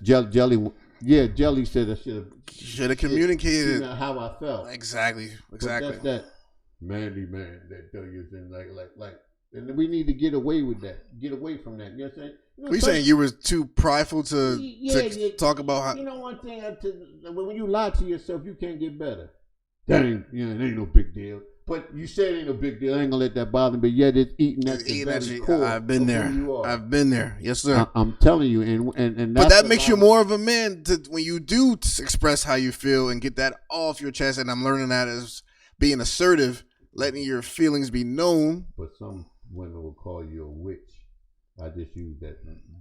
Jelly. Yeah, Jelly said I
should have communicated
how I felt.
Exactly.
But that's that manly man that tell you things like, and we need to get away with that. Get away from that. You know what I'm saying?
Are you saying you were too prideful to talk about how?
You know one thing, when you lie to yourself, you can't get better. That ain't no big deal. But you said it ain't no big deal. I ain't gonna let that bother me. But yet it's eating at the core.
I've been there. I've been there. Yes, sir.
I'm telling you, and
but that makes you more of a man when you do express how you feel and get that off your chest. And I'm learning that as being assertive, letting your feelings be known.
But some women will call you a witch. I just use that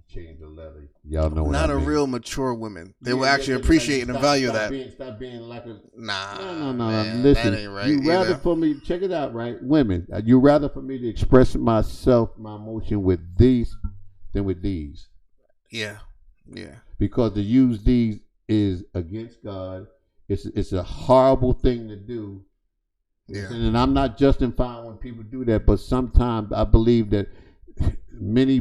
change the letter. Y'all know what
Not
I mean.
a real mature woman. They will actually appreciate and value that.
Stop being like a...
No.
Man, listen,
that ain't right.
You rather for me... Check it out, right? Women, you rather for me to express myself, my emotion with these than with these.
Yeah.
Because to use these is against God. It's a horrible thing to do.
Yeah.
And I'm not justifying when people do that, but sometimes I believe that many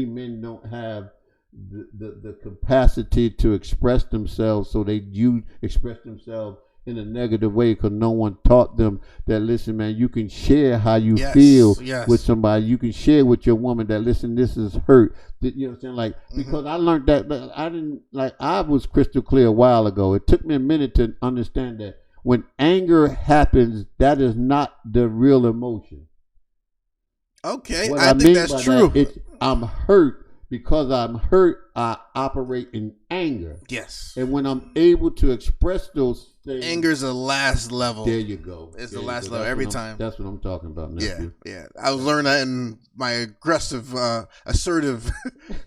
men don't have the capacity to express themselves, so they express themselves in a negative way because no one taught them that, listen, man, you can share how you feel with somebody. You can share with your woman that, listen, this is hurt. You know what I'm saying? Like, because I learned that I was crystal clear a while ago. It took me a minute to understand that when anger happens, that is not the real emotion.
Okay, I think that's true.
I'm hurt. Because I'm hurt, I operate in anger.
Yes.
And when I'm able to express those things...
Anger's the last level.
There you go.
It's the last level every time.
That's what I'm talking about, nephew.
Yeah. I was learning that in my aggressive, assertive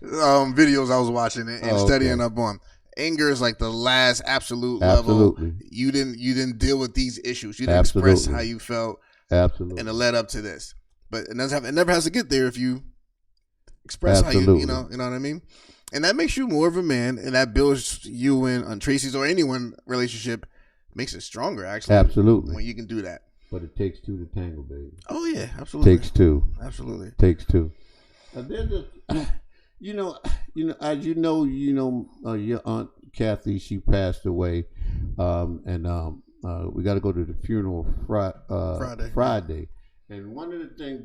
videos I was watching and studying up on. Anger is like the last absolute level. You didn't deal with these issues. You didn't express how you felt.
Absolutely.
And it led up to this. But it never has to get there if you express how you know what I mean? And that makes you more of a man, and that builds you in on Tracy's or anyone relationship, makes it stronger, actually.
Absolutely.
When you can do that.
but it takes two to tangle, baby.
Oh yeah, absolutely.
Takes two.
Absolutely.
Takes two. There's a, you know, as your aunt Kathy, she passed away, and we got to go to the funeral Friday. And one of the things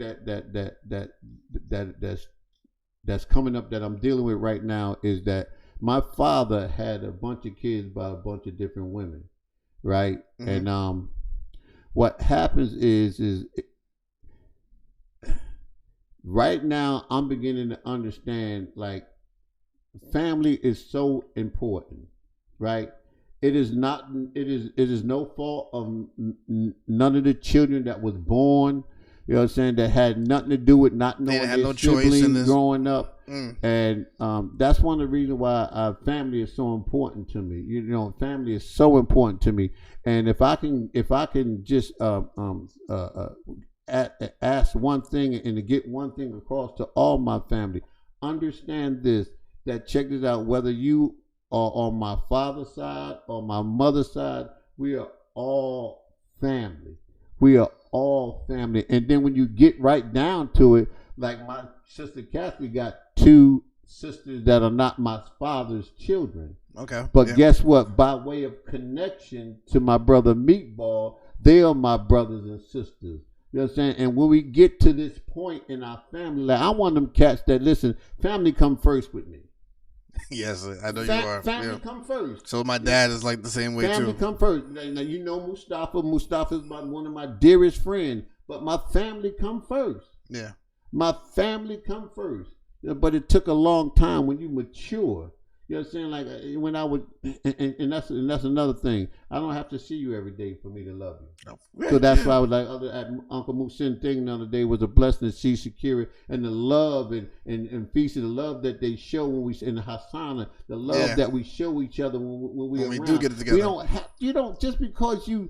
that's coming up that I'm dealing with right now is that my father had a bunch of kids by a bunch of different women, right? Mm-hmm. And what happens is right now I'm beginning to understand, like, family is so important, right? It is no fault of none of the children that was born, you know what I'm saying, that had nothing to do with not knowing their no siblings growing up. And that's one of the reasons why family is so important to me. You know, family is so important to me. And if I can just ask one thing and to get one thing across to all my family, understand this, that check this out, whether you are on my father's side or my mother's side, we are all family. We are all family. And then when you get right down to it, like my sister Kathy got two sisters that are not my father's children.
Okay.
But guess what? By way of connection to my brother Meatball, they are my brothers and sisters. You know what I'm saying? And when we get to this point in our family, like, I want them cats that, listen, family come first with me.
Yes, I know you are.
Family come first.
So my dad is like the same way
family
too.
Come first. Now you know Mustafa. Mustafa is one of my dearest friends. But my family come first.
Yeah.
My family come first. But it took a long time when you mature. You know what I'm saying? Like when I would, and that's another thing. I don't have to see you every day for me to love you. No. So that's why I was like, Uncle Muhsin thing the other day was a blessing to see Shakira and the love and feast of the love that they show when we in the Hassana, the love that we show each other when we do get it together. You don't just because you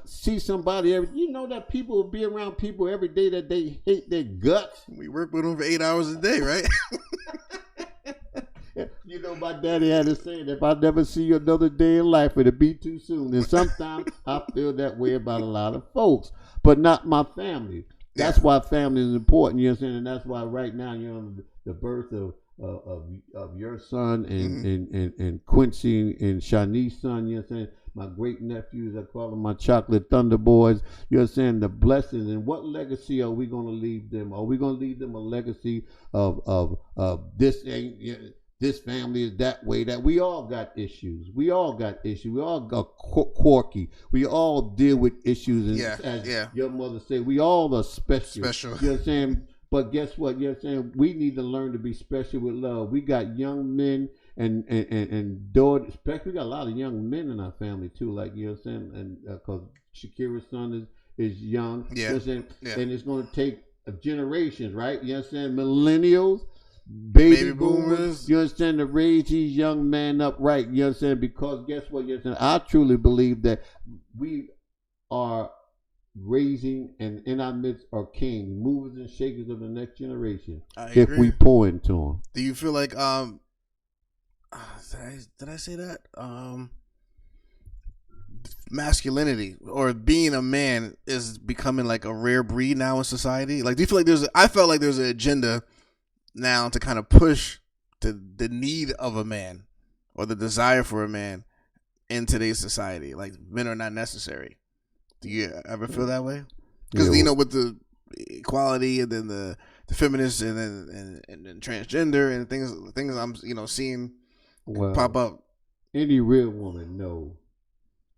see somebody you know that people will be around people every day that they hate their guts.
We work with them for 8 hours a day, right?
You know, my daddy had a saying, if I never see you another day in life, it'll be too soon. And sometimes I feel that way about a lot of folks, but not my family. That's why family is important, you know what I'm saying? And that's why right now, you know, the birth of your son and Quincy and Shanice's son, you know what I'm saying? My great nephews, I call them my chocolate thunder boys, you know what I'm saying? The blessings. And what legacy are we going to leave them? Are we going to leave them a legacy of this ain't, you know, this family is that way, that we all got issues. We all got quirky. We all deal with issues. And as your mother said, we all are special. You know what I'm saying? But guess what? You know what I'm saying? We need to learn to be special with love. We got young men and daughters. We got a lot of young men in our family too. Like, you know what I'm saying? And because Shakira's son is young. Yeah. You know what I'm saying? Yeah. And it's going to take generations, right? You know what I'm saying? Millennials. Baby boomers, you understand, to raise these young men up right, you understand, because guess what, you understand, I truly believe that we are raising, and in our midst are kings, movers and shakers of the next generation, if we pour into them.
Do you feel like, did I say that? Masculinity or being a man is becoming like a rare breed now in society? Like, do you feel like I felt like there's an agenda now to kind of push the need of a man or the desire for a man in today's society. Like, men are not necessary. Do you ever feel that way? Because, you know, with the equality and then the feminists and then transgender and things I'm, you know, seeing pop up.
Any real woman knows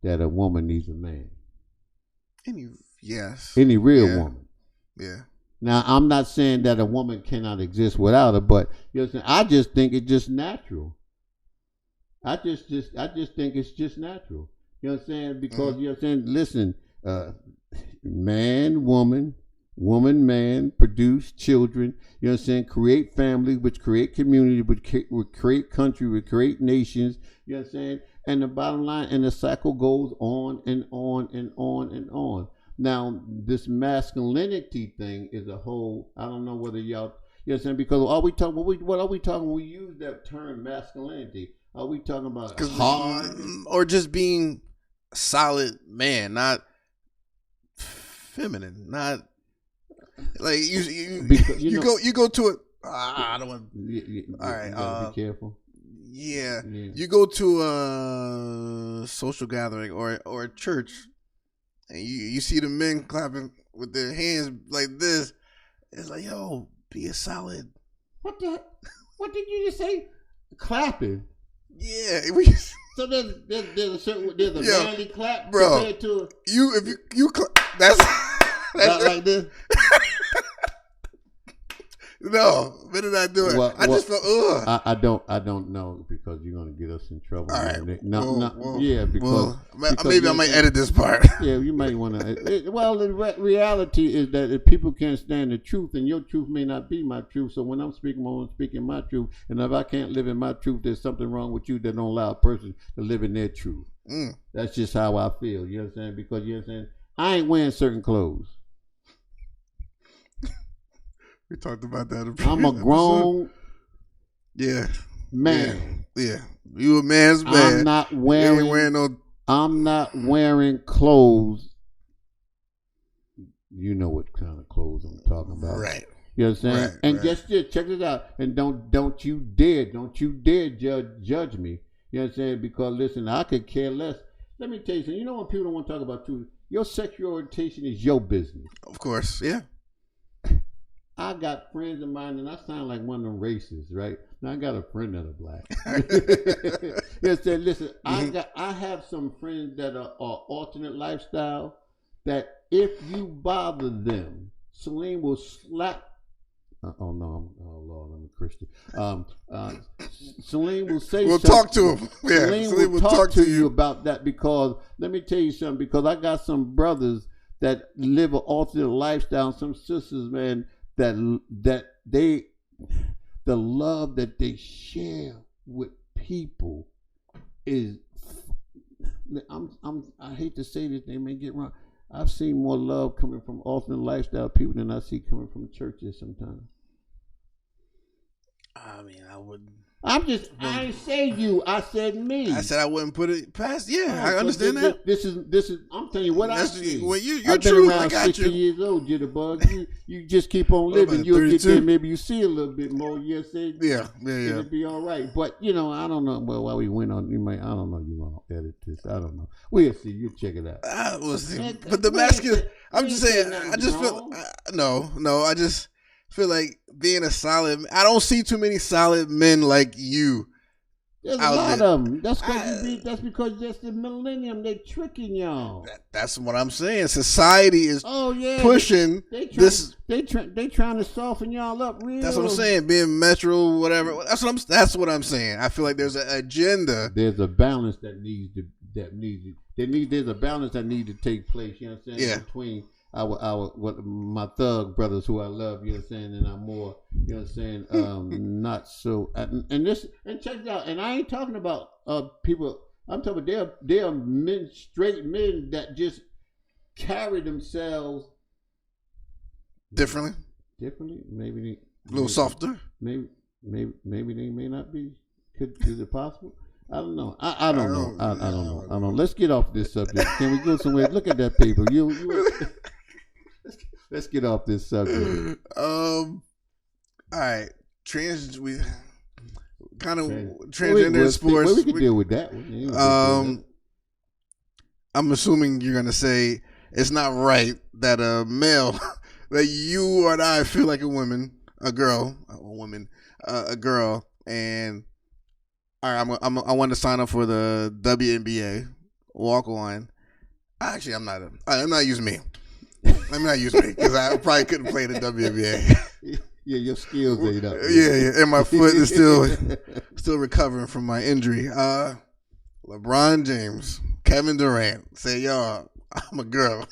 that a woman needs a man. Any real woman.
Yeah.
Now, I'm not saying that a woman cannot exist without her, but you know what I'm saying? I just think it's just natural. I just think it's just natural. You know what I'm saying? Because you know what I'm saying? Listen, man, woman, man, produce children. You know what I'm saying? Create family, which create community, which create country, which create nations. You know what I'm saying? And the bottom line, and the cycle goes on and on and on and on. Now, this masculinity thing is a whole, I don't know whether y'all, you know what I'm saying? Because what are we talking when we use that term masculinity? Are we talking about hard?
Or just being a solid man, not feminine, not like you go to it. I don't want. All right,
you gotta be careful.
Yeah, you go to a social gathering or a church, and you see the men clapping with their hands like this. It's like, yo, be a solid.
What the? What did you just say? Clapping.
Yeah.
So there's a manly clap,
bro.
Compared to
if you that's
not like this.
No, when did I do it? I just felt ugh.
I don't know because you're gonna get us in trouble.
All right.
Because
maybe I might edit this part.
Yeah, you might want to. Well, the reality is that if people can't stand the truth, and your truth may not be my truth. So when I'm speaking my truth, and if I can't live in my truth, there's something wrong with you that don't allow a person to live in their truth. That's just how I feel. You understand? Because you understand, I ain't wearing certain clothes.
We talked about that.
I'm a grown man.
Yeah. You a man's man.
I'm not wearing clothes. You know what kind of clothes I'm talking about.
Right.
You understand?
Right,
and just check it out. And don't you dare judge me. You understand? Because listen, I could care less. Let me tell you something. You know when people don't want to talk about truth, your sexual orientation is your business.
Of course, yeah.
I got friends of mine, and I sound like one of them racists, right? Now I got a friend that are black. Yes, listen, I have some friends that are alternate lifestyle. That if you bother them, Saleem will slap. Oh no! Oh Lord, I'm a Christian. Saleem will say.
We'll talk to him. Yeah,
Saleem will talk to you about that because let me tell you something. Because I got some brothers that live an alternate lifestyle. Some sisters, man. That they, the love that they share with people is, I hate to say this, they may get wrong. I've seen more love coming from alternate lifestyle people than I see coming from churches sometimes.
I mean, I wouldn't.
I ain't say you. I said me.
I said I wouldn't put it past. Yeah, I understand that.
This is. I'm telling you what I see.
Well, you're
I've been
true.
around 60 years old, Jitterbug. You just keep on living. You'll get there. Maybe you see a little bit more. You say.
Yeah.
It'll be all right. But I don't know. Well, while we went on, I don't know. You want to edit this? I don't know. We'll see. You check it out.
We'll see. But the masculine. I'm just saying. I just feel. No. I just feel like being a solid. I don't see too many solid men like you.
There's a lot of them. That's because that's the millennium. They tricking y'all.
That's what I'm saying. Society is pushing this.
They trying to soften y'all up. Real.
That's what I'm saying. Being metro, whatever. That's what I'm saying. I feel like there's an agenda.
There's a balance that needs there's a balance that needs to take place. You know what I'm saying?
Yeah.
Between my thug brothers who I love, you know what I'm saying, and I'm more, you know what I'm saying, not so, and check it out, and I ain't talking about people, I'm talking about they're men, straight men that just carry themselves
differently,
maybe
a little softer,
maybe they may not be, is it possible? I don't know. I don't know. I don't know. Let's get off this subject. Can we go somewhere? Look at that paper. Let's get off this subject.
All right. Transgender sports.
We can deal with that one.
I'm assuming you're gonna say it's not right that a male, that you or I feel like a girl, and all right, I want to sign up for the WNBA walk on. Actually, I'm not using me. Let me not use me because I probably couldn't play the WNBA.
Yeah, your skills ain't up.
Yeah, and my foot is still recovering from my injury. LeBron James, Kevin Durant say, "Yo, I'm a girl."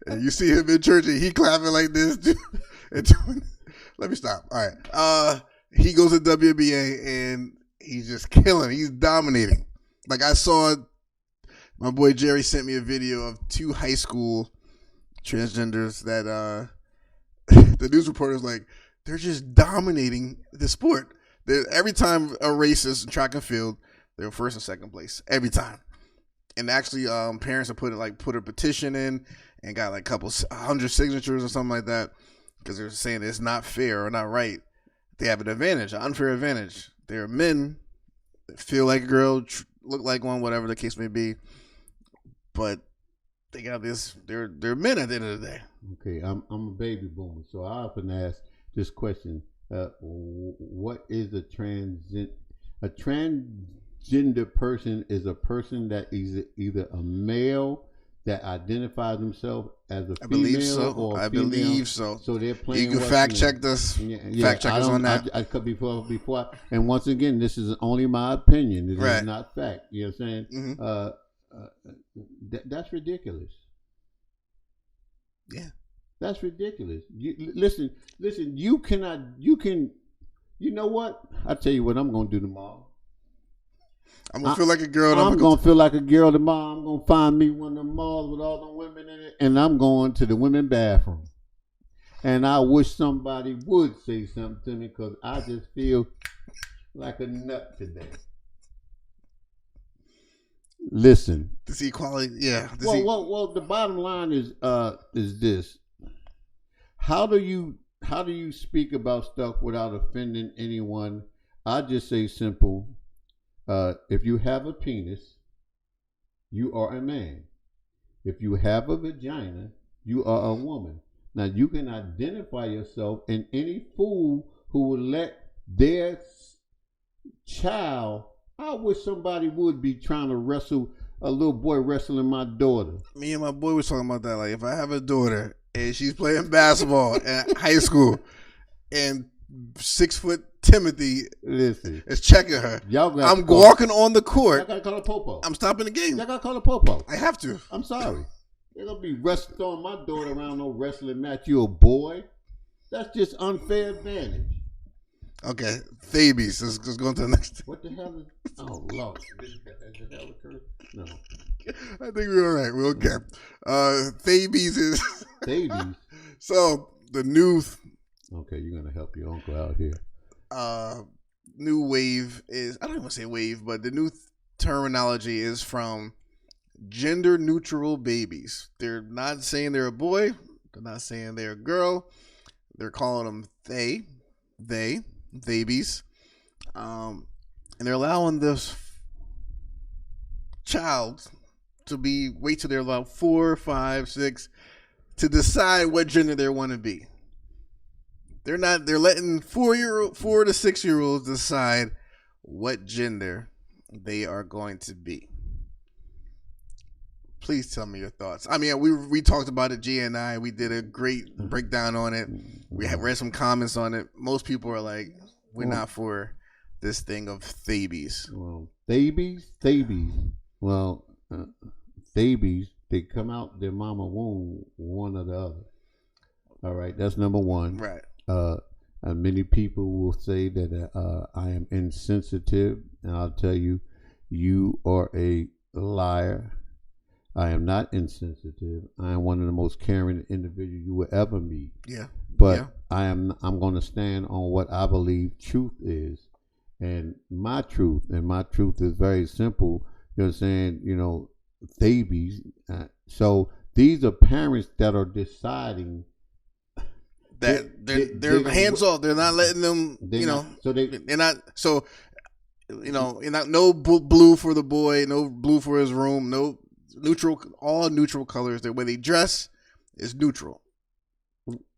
And you see him in church and he clapping like this, dude. Let me stop. All right. He goes to WNBA and he's just killing. He's dominating. Like I saw, my boy Jerry sent me a video of 2 high school transgenders that the news reporter's like, they're just dominating the sport. Every time a race is in track and field, they're first and second place every time. and actually, parents have put a petition in and got like a couple 100 signatures or something like that because they're saying it's not fair or not right. They have an advantage, an unfair advantage. They're men, feel like a girl, look like one, whatever the case may be, but they got this. They're men at the end of the day.
Okay, I'm a baby boomer, so I often ask this question: what is a transgender person? Is a person that is either a male that identifies themselves as a female,
I believe so.
or a
I
female.
believe so.
So they're playing.
You can fact check this. Fact check us on that.
I could before. And once again, this is only my opinion. It is not fact. You know what I'm saying?
Mm-hmm.
That's ridiculous.
Yeah,
that's ridiculous. Listen. You cannot. You can. You know what? I tell you what I'm going to do tomorrow.
I'm gonna feel like a girl.
I'm gonna feel like a girl tomorrow. I'm gonna find me one of the malls with all the women in it, and I'm going to the women's bathroom. And I wish somebody would say something to me because I just feel like a nut today. Listen,
this equality, yeah.
Well. The bottom line is this: how do you speak about stuff without offending anyone? I just say simple. If you have a penis, you are a man. If you have a vagina, you are a woman. Now, you can identify yourself in any fool who will let their child. I wish somebody would be trying to wrestle a little boy wrestling my daughter.
Me and my boy was talking about that. Like, if I have a daughter and she's playing basketball at high school and 6 foot Timothy is checking her, I'm walking on the court.
I gotta call a popo.
I'm stopping the game.
I gotta call a popo.
I have to.
I'm sorry. They're gonna be throwing my daughter around no wrestling match. You a boy? That's just unfair advantage.
Okay, Thabies. Let's go on to the next.
What the hell is? Oh Lord, is the hell occurred? No.
I think we're all right. We're okay. Thabies is
Thabies.
So the new.
Okay, you're gonna help your uncle out here.
New wave is, I don't even want to say wave, but the new terminology is from gender neutral babies. They're not saying they're a boy. They're not saying they're a girl. They're calling them babies. And they're allowing this child to wait till they're about 4, 5, 6 to decide what gender they want to be. They're letting 4 to 6-year-olds decide what gender they are going to be. Please tell me your thoughts. I mean, we talked about it, Jeeah and I. We did a great breakdown on it. We have read some comments on it. Most people are like, we're not for this thing of Thabies.
Well, Thabies. Well, Thabies, they come out their mama womb one or the other. All right, that's number one.
Right.
Many people will say that I am insensitive, and I'll tell you, you are a liar. I am not insensitive. I am one of the most caring individuals you will ever meet.
Yeah.
But I'm going to stand on what I believe truth is, and my truth is very simple. You know what I'm saying? You know, Thabies. So these are parents that are deciding.
That they're hands off. They're not letting them. They're not. So, no blue for the boy, no blue for his room, no neutral. All neutral colors. The way they dress is neutral.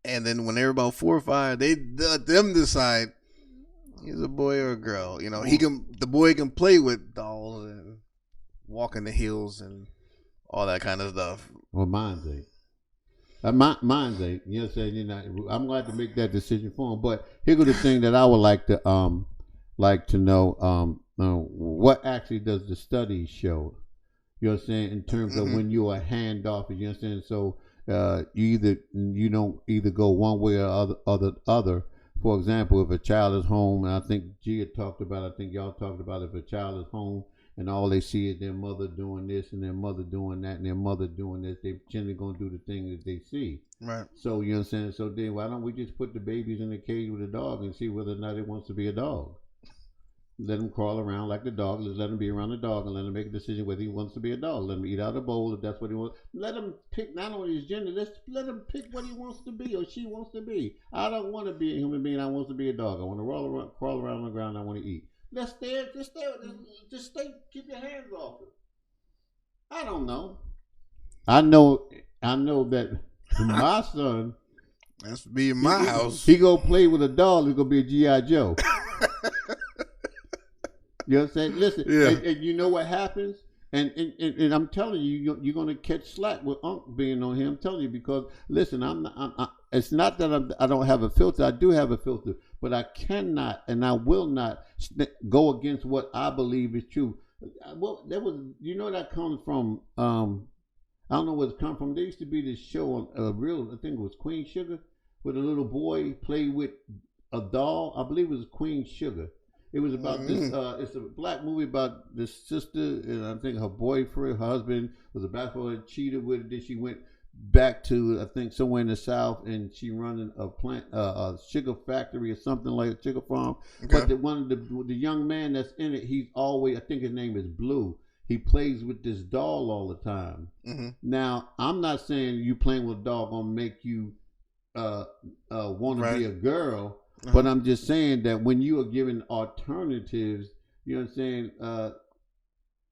And then when they're about 4 or 5, they let them decide he's a boy or a girl. You know, the boy can play with dolls and walk in the hills and all that kind of stuff.
Well, mine's ain't. Mine's ain't. You know what I'm saying? I'm glad to make that decision for him. But here goes the thing that I would like to know. What actually does the studies show? You know what I'm saying? In terms of when you are handoff, you know what I'm saying? So you don't either go one way or other. For example, if a child is home, and I think Jeeah talked about, I think y'all talked about, if a child is home and all they see is their mother doing this and their mother doing that and their mother doing this, they generally gonna do the thing that they see.
Right.
So you know what I'm saying? So then why don't we just put the babies in a cage with a dog and see whether or not it wants to be a dog? Let him crawl around like the dog. Let him be around the dog and let him make a decision whether he wants to be a dog. Let him eat out of the bowl if that's what he wants. Let him pick not only his gender, let him pick what he wants to be or she wants to be. I don't want to be a human being. I want to be a dog. I want to crawl around on the ground. I want to eat. Let's stay. Just stay. Keep your hands off it. I don't know. I know that my son.
That's me in my house.
He go play with a doll. He's gonna be a G.I. Joe. You know what I'm saying? Listen, and you know what happens? And I'm telling you, you're gonna catch slack with Unc being on here. I'm telling you because listen, it's not that I don't have a filter. I do have a filter, but I cannot and I will not go against what I believe is true. Well, that comes from. I don't know where it's come from. There used to be this show on I think it was Queen Sugar, where the little boy played with a doll. I believe it was Queen Sugar. It was about this. It's a black movie about this sister, and I think her boyfriend, her husband, was a basketball player, cheated with her. Then she went back to I think somewhere in the South, and she running a plant, a sugar factory or something like a sugar farm. Okay. But the young man that's in it, he's always. I think his name is Blue. He plays with this doll all the time. Mm-hmm. Now, I'm not saying you playing with a doll gonna make you want to be a girl, but I'm just saying that when you are given alternatives, you know what I'm saying,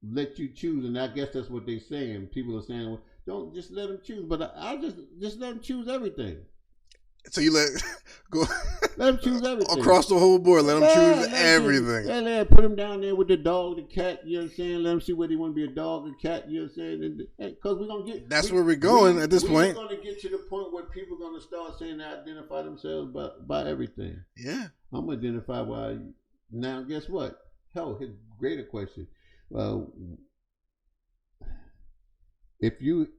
let you choose, and I guess that's what they're saying. People are saying, well, don't just let them choose, but I just let them choose everything.
So you let
them choose everything
across the whole board. Let them choose everything.
Yeah, put them down there with the dog, the cat. You know what I'm saying? Let them see whether they want to be a dog or cat. You know what I'm saying? Because we're gonna get.
That's where we're going at this point.
We're gonna get to the point where people are gonna start saying they identify themselves by everything.
Yeah,
I'm gonna identify by. Now, guess what? Hell, here's a greater question. If you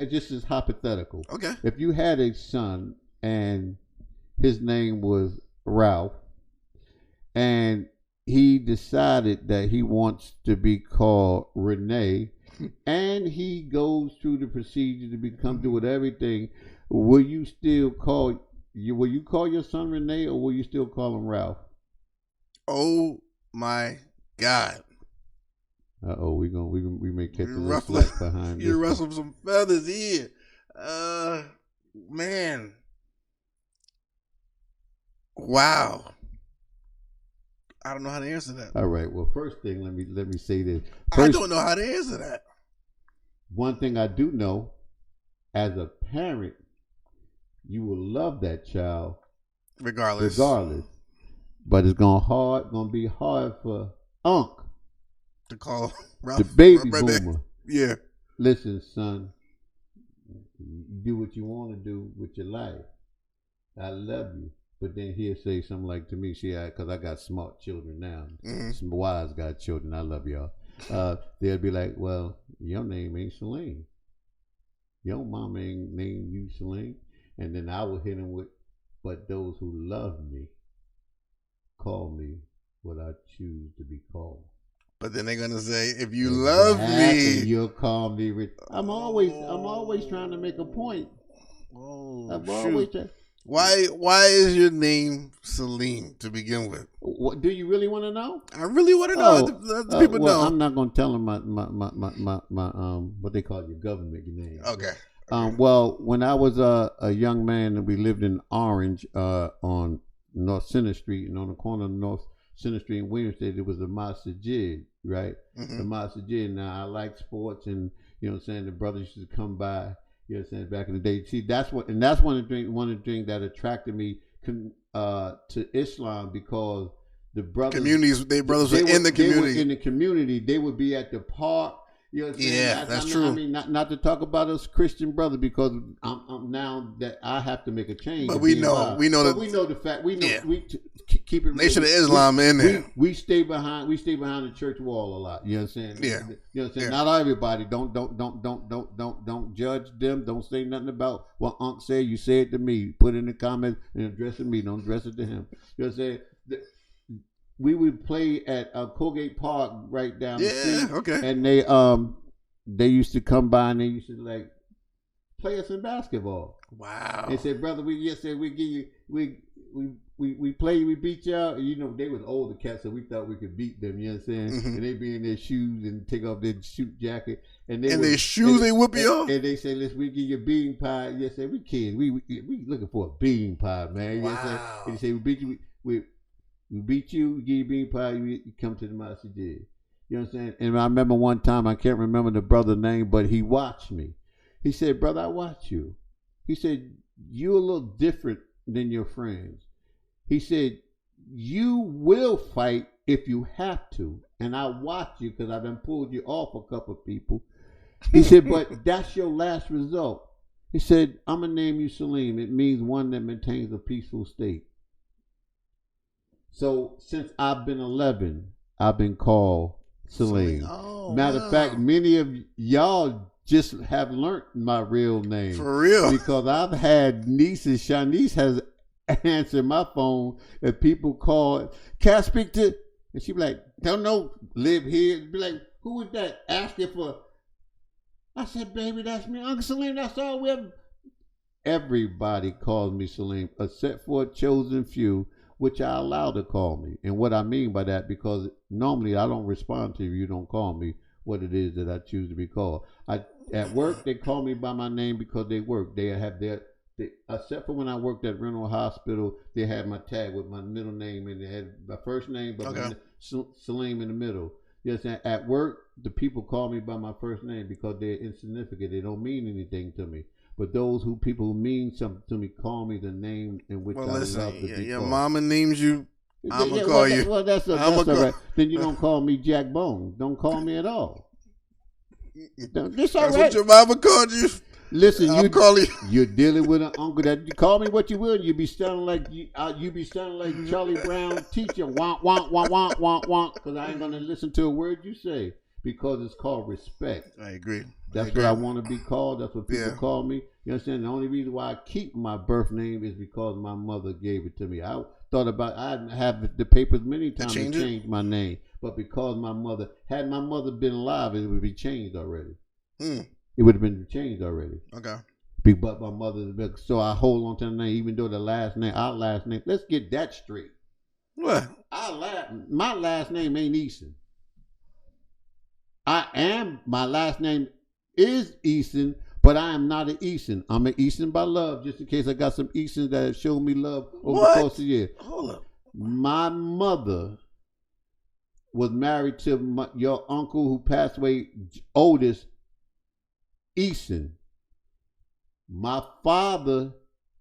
just as hypothetical,
okay.
If you had a son and his name was Ralph, and he decided that he wants to be called Renee, and he goes through the procedure to become do with everything, will you call your son Renee, or will you still call him Ralph?
Oh my God.
We may catch a little slack behind this.
You rustle some feathers here. Man. Wow. I don't know how to answer that.
All right. Well, first thing, let me say this.
I don't know how to answer that.
One thing I do know, as a parent, you will love that child
regardless.
But it's gonna be hard for Unc
to call Ralph,
the baby boomer.
Yeah.
Listen, son, do what you want to do with your life. I love you. But then he'll say something like to me, because I got smart children now. Mm-hmm. Some wise got children. I love y'all. They'll be like, well, your name ain't Saleem. Your mom ain't named you Saleem. And then I will hit him with, but those who love me call me what I choose to be called.
But then they're gonna say, if you love me,
you'll call me rich. I'm always trying to make a point.
Oh,
always trying.
Why is your name Saleem to begin with?
What do you really want to know?
I really want to know. Let the people know.
I'm not gonna tell them my what they call your government name.
Okay.
Well, when I was a young man and we lived in Orange on North Center Street, and on the corner of North Center Street in Williamsburg, there was a masjid, right? Mm-hmm. The masjid. Now, I like sports, and you know what I'm saying, the brothers used to come by, you know what I'm saying, back in the day. See, that's one of the things that attracted me to Islam, because the brothers,
brothers were in the community.
They were in the community. They would be at the park. You know what I'm saying?
Yeah, that's true.
I mean, not to talk about us Christian brothers, because I'm now that I have to make a change.
But we know
the fact. We know we keep it.
Nation of Islam in there.
We stay behind the church wall a lot. You know what I'm saying?
Yeah.
You know what I'm saying? Yeah. Not everybody. Don't judge them. Don't say nothing about what Unc said. You say it to me. Put it in the comments and address it to me. Don't address it to him. You know what I'm saying? We would play at Colgate Park right down the street.
Okay.
And they used to come by and they used to like play us in basketball.
Wow.
And said, brother, we give you we play, we beat y'all. And, you know, they was older cats, so we thought we could beat them. You know what I'm saying?
Mm-hmm.
And they be in their shoes and take off their suit jacket. And
their shoes, they whoop you off.
And they say, "Listen, we give you a bean pie." Yes, say we kids. We looking for a bean pie, man.
Wow.
And they say we beat you. We beat you. We give you a bean pie. You come to the masjid. You know what I'm saying? And I remember one time, I can't remember the brother's name, but he watched me. He said, "Brother, I watch you." He said, "You're a little different than your friends." He said, "You will fight if you have to, and I watch you because I done pulled you off a couple of people." He said, "But that's your last result." He said, "I'm going to name you Saleem. It means one that maintains a peaceful state." So since I've been 11, I've been called Saleem.
Oh,
Matter of fact, many of y'all just have learned my real name.
For real.
Because I've had nieces. Shanice has answered my phone and people call, "Can I speak to?" And she be like, "Don't know, live here." Be like, "Who is that asking for?" I said, "Baby, that's me, Uncle Saleem. That's all we have." Everybody calls me Saleem, except for a chosen few, which I allow to call me. And what I mean by that, because normally I don't respond to you don't call me what it is that I choose to be called. At work, they call me by my name because they work. They have except for when I worked at Renal Hospital, they had my tag with my middle name, and they had my first name, but Saleem in the middle. Yes, at work, the people call me by my first name because they're insignificant. They don't mean anything to me. But those people who mean something to me call me the name in which I love to be called. Your
mama names you. I'm going to call you.
Well, that's all right. Then you don't call me Jack Bones. Don't call me at all. That's all right.
What your mama called you.
Listen, you're dealing with an uncle that you call me what you will. You be sounding like Charlie Brown teacher. Wah wah wah wah wah wah. Because I ain't gonna listen to a word you say because it's called respect.
I agree.
That's what I want to be called. That's what people call me. You understand? The only reason why I keep my birth name is because my mother gave it to me. I thought about I'd have the papers many times to change my name, but because had my mother been alive, it would be changed already. It would have been changed already.
Okay.
But my mother's, so I hold on to the name, even though our last name. Let's get that straight.
What?
My last name ain't Eason. My last name is Eason, but I am not an Eason. I'm an Eason by love, just in case I got some Easons that have shown me love over the course of the year.
Hold up.
My mother was married to your uncle who passed away, oldest, Eason. My father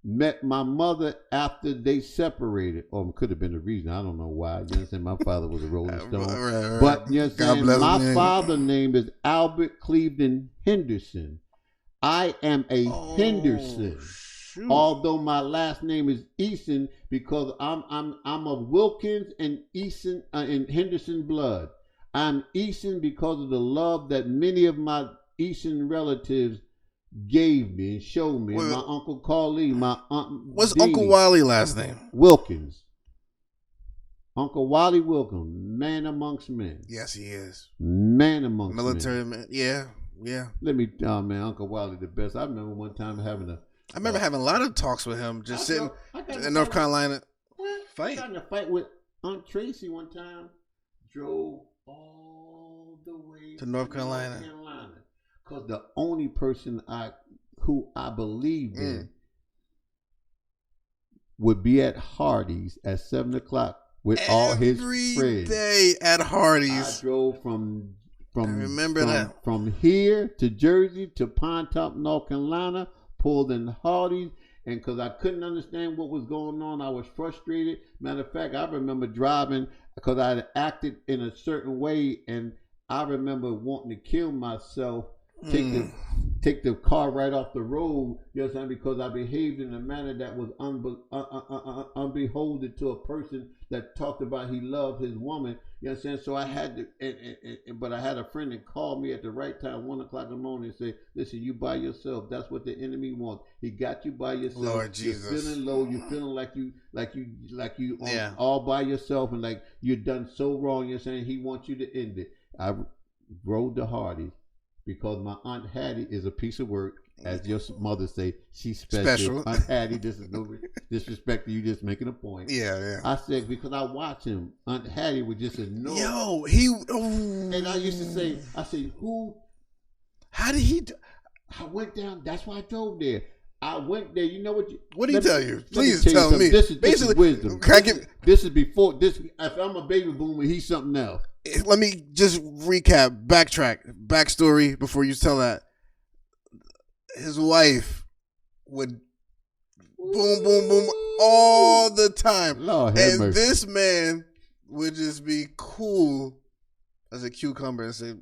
met my mother after they separated, or could have been the reason. I don't know why. You understand? My father was a Rolling Stone,
right.
But you understand? My father's name is Albert Cleveland Henderson. I am a Henderson, although my last name is Eason because I'm of Wilkins and Eason and Henderson blood. I'm Eason because of the love that many of my Eason relatives gave me and showed me. My Uncle Carly, my Aunt
What's
Deanie,
Uncle Wally last name?
Wilkins. Uncle Wally Wilkins, man amongst men.
Yes, he is.
Man amongst
military
men.
Man. Yeah.
Let me man, Uncle Wally the best. I remember one time having
a lot of talks with him, just sitting in North Carolina.
I got in a fight with Aunt Tracy one time. Drove all the way
to North Carolina.
Because the only person who I believed in would be at Hardee's at 7:00 with all his friends.
Every day at Hardee's.
I drove from
that.
From here to Jersey to Pine Top, North Carolina, pulled in Hardee's, and because I couldn't understand what was going on, I was frustrated. Matter of fact, I remember driving because I had acted in a certain way, and I remember wanting to kill myself. Take the car right off the road, you know what I'm saying? Because I behaved in a manner that was unbeholden to a person that talked about he loved his woman, you know what I'm saying? So I had to, but I had a friend that called me at the right time, 1:00 in the morning, and say, "Listen, you by yourself. That's what the enemy wants. He got you by yourself.
Lord Jesus.
You're feeling low. You're feeling like you all by yourself, and like you're done so wrong. You're saying he wants you to end it." I rode to Hardee's. Because my Aunt Hattie is a piece of work as your mother say, she's special.
Special.
Aunt Hattie, this is no disrespect to you, just making a point.
Yeah.
I said, because I watch him, Aunt Hattie would just ignore.
Yo,
and I used to say,
how did he
I went down, that's why I drove there. I went there, you know what?
What did he tell you? Please
tell
tell me.
This is wisdom. This is before, if I'm a baby boomer, he's something else.
Let me just recap, backstory before you tell that. His wife would boom all the time.
Lord,
and
mercy.
This man would just be cool as a cucumber and say,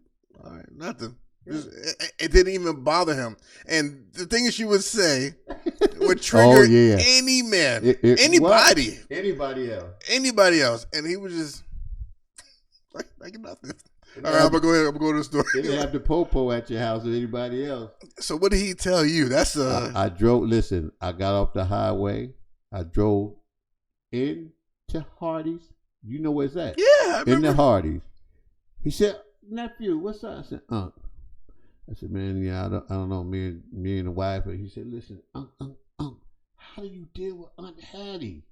all right, nothing. It didn't even bother him. And the things she would say would trigger any man, anybody. Anybody else. And he was just like nothing. All right, I'm going to go to the store.
They didn't have the popo at your house or anybody else.
So what did he tell you? That's
I drove, listen, I got off the highway. I drove into Hardee's. You know where's that?
Yeah,
in the Hardee's. He said, nephew, what's up? I said, Unc. I said, man, yeah, I don't know, me and the wife. But he said, listen, Unc, how do you deal with Aunt Hattie?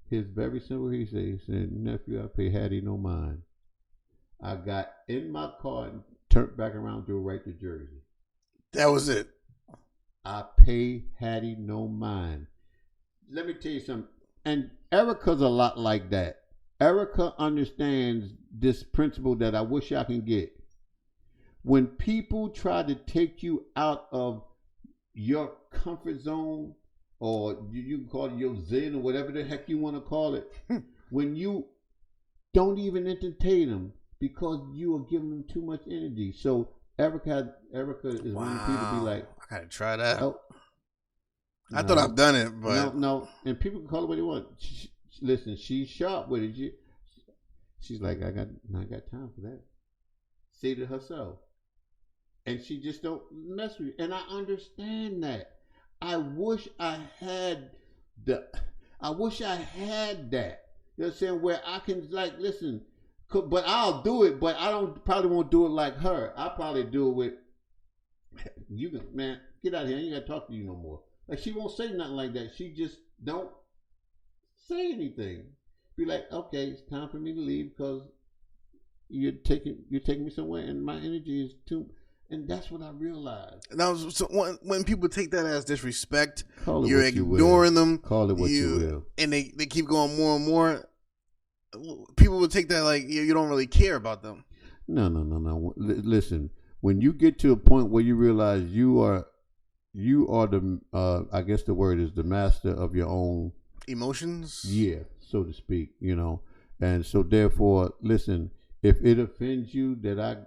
His very simple, he said, nephew, I pay Hattie no mind. I got in my car and turned back around, drove right to Jersey.
That was it.
I pay Hattie no mind. Let me tell you something. And Erica's a lot like that. Erica understands this principle that I wish I can get. When people try to take you out of your comfort zone, or you can call it your zen or whatever the heck you want to call it, when you don't even entertain them because you are giving them too much energy. So Erica is one of the people be like,
I gotta try that.
Oh,
I thought I've done it, but
no. And people can call it what they want. Listen, she's sharp with it. She's like, I got time for that. Say to herself. And she just don't mess with you. And I understand that. I wish I had that. You know what I'm saying? Where I can listen, but I'll do it, but probably won't do it like her. I'll probably do it with, man, get out of here. I ain't got to talk to you no more. Like, she won't say nothing like that. She just don't say anything. Be like, okay, it's time for me to leave because you're taking me somewhere and my energy is too. And that's what I realized.
Now, so when people take that as disrespect,
you're
ignoring them.
Call it what you will.
And they keep going more and more. People would take that like you don't really care about them.
No. Listen, when you get to a point where you realize you are the, I guess the word is the master of your own
emotions.
Yeah, so to speak, And so therefore, listen, if it offends you that I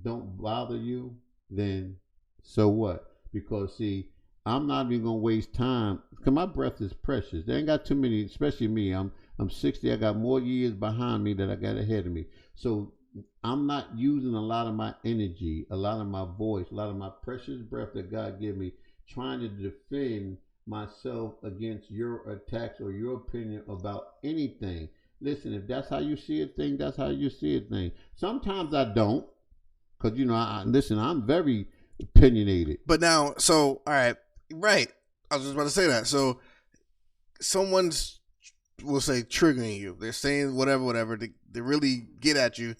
don't bother you, then so what? Because see, I'm not even gonna waste time because my breath is precious. They ain't got too many, especially me. I'm 60. I got more years behind me that I got ahead of me. So I'm not using a lot of my energy, a lot of my voice, a lot of my precious breath that God gave me, trying to defend myself against your attacks or your opinion about anything. Listen, if that's how you see a thing, that's how you see a thing. Sometimes I don't. Because, listen, I'm very opinionated.
But now, so, all right. I was just about to say that. So, someone's, will say, triggering you. They're saying whatever. They really get at you.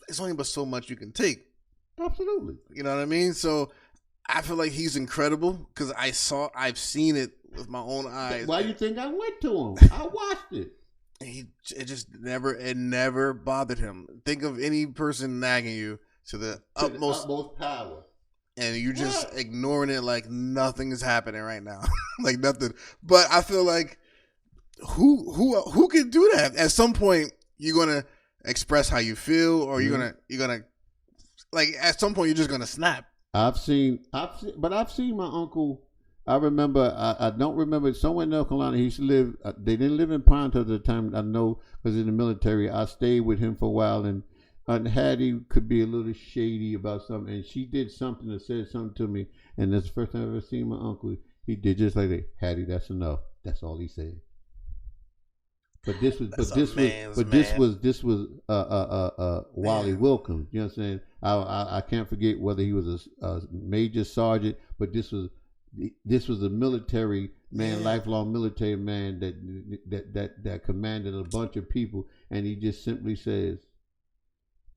It's only but so much you can take.
Absolutely.
You know what I mean? So, I feel like he's incredible because I've seen it with my own eyes.
Why you think I went to him? I watched it.
It never bothered him. Think of any person nagging you to the utmost
power,
and you just ignoring it like nothing is happening right now, like nothing. But I feel like who can do that? At some point, you're gonna express how you feel, or you're gonna like at some point you're just gonna snap.
I've seen my uncle. I remember, I don't remember, somewhere in North Carolina, he used to live, they didn't live in Ponto at the time, I know, because in the military, I stayed with him for a while, and Aunt Hattie could be a little shady about something, and she did something or said something to me, and that's the first time I've ever seen my uncle. He did just like that. Hattie, that's enough. That's all he said. But this was,
That's
but this
a
was,
man's
but
man.
this was Wally
Man.
Wilkins. You know what I'm saying? I can't forget whether he was a major sergeant, but this was a military man, lifelong military man that commanded a bunch of people, and he just simply says,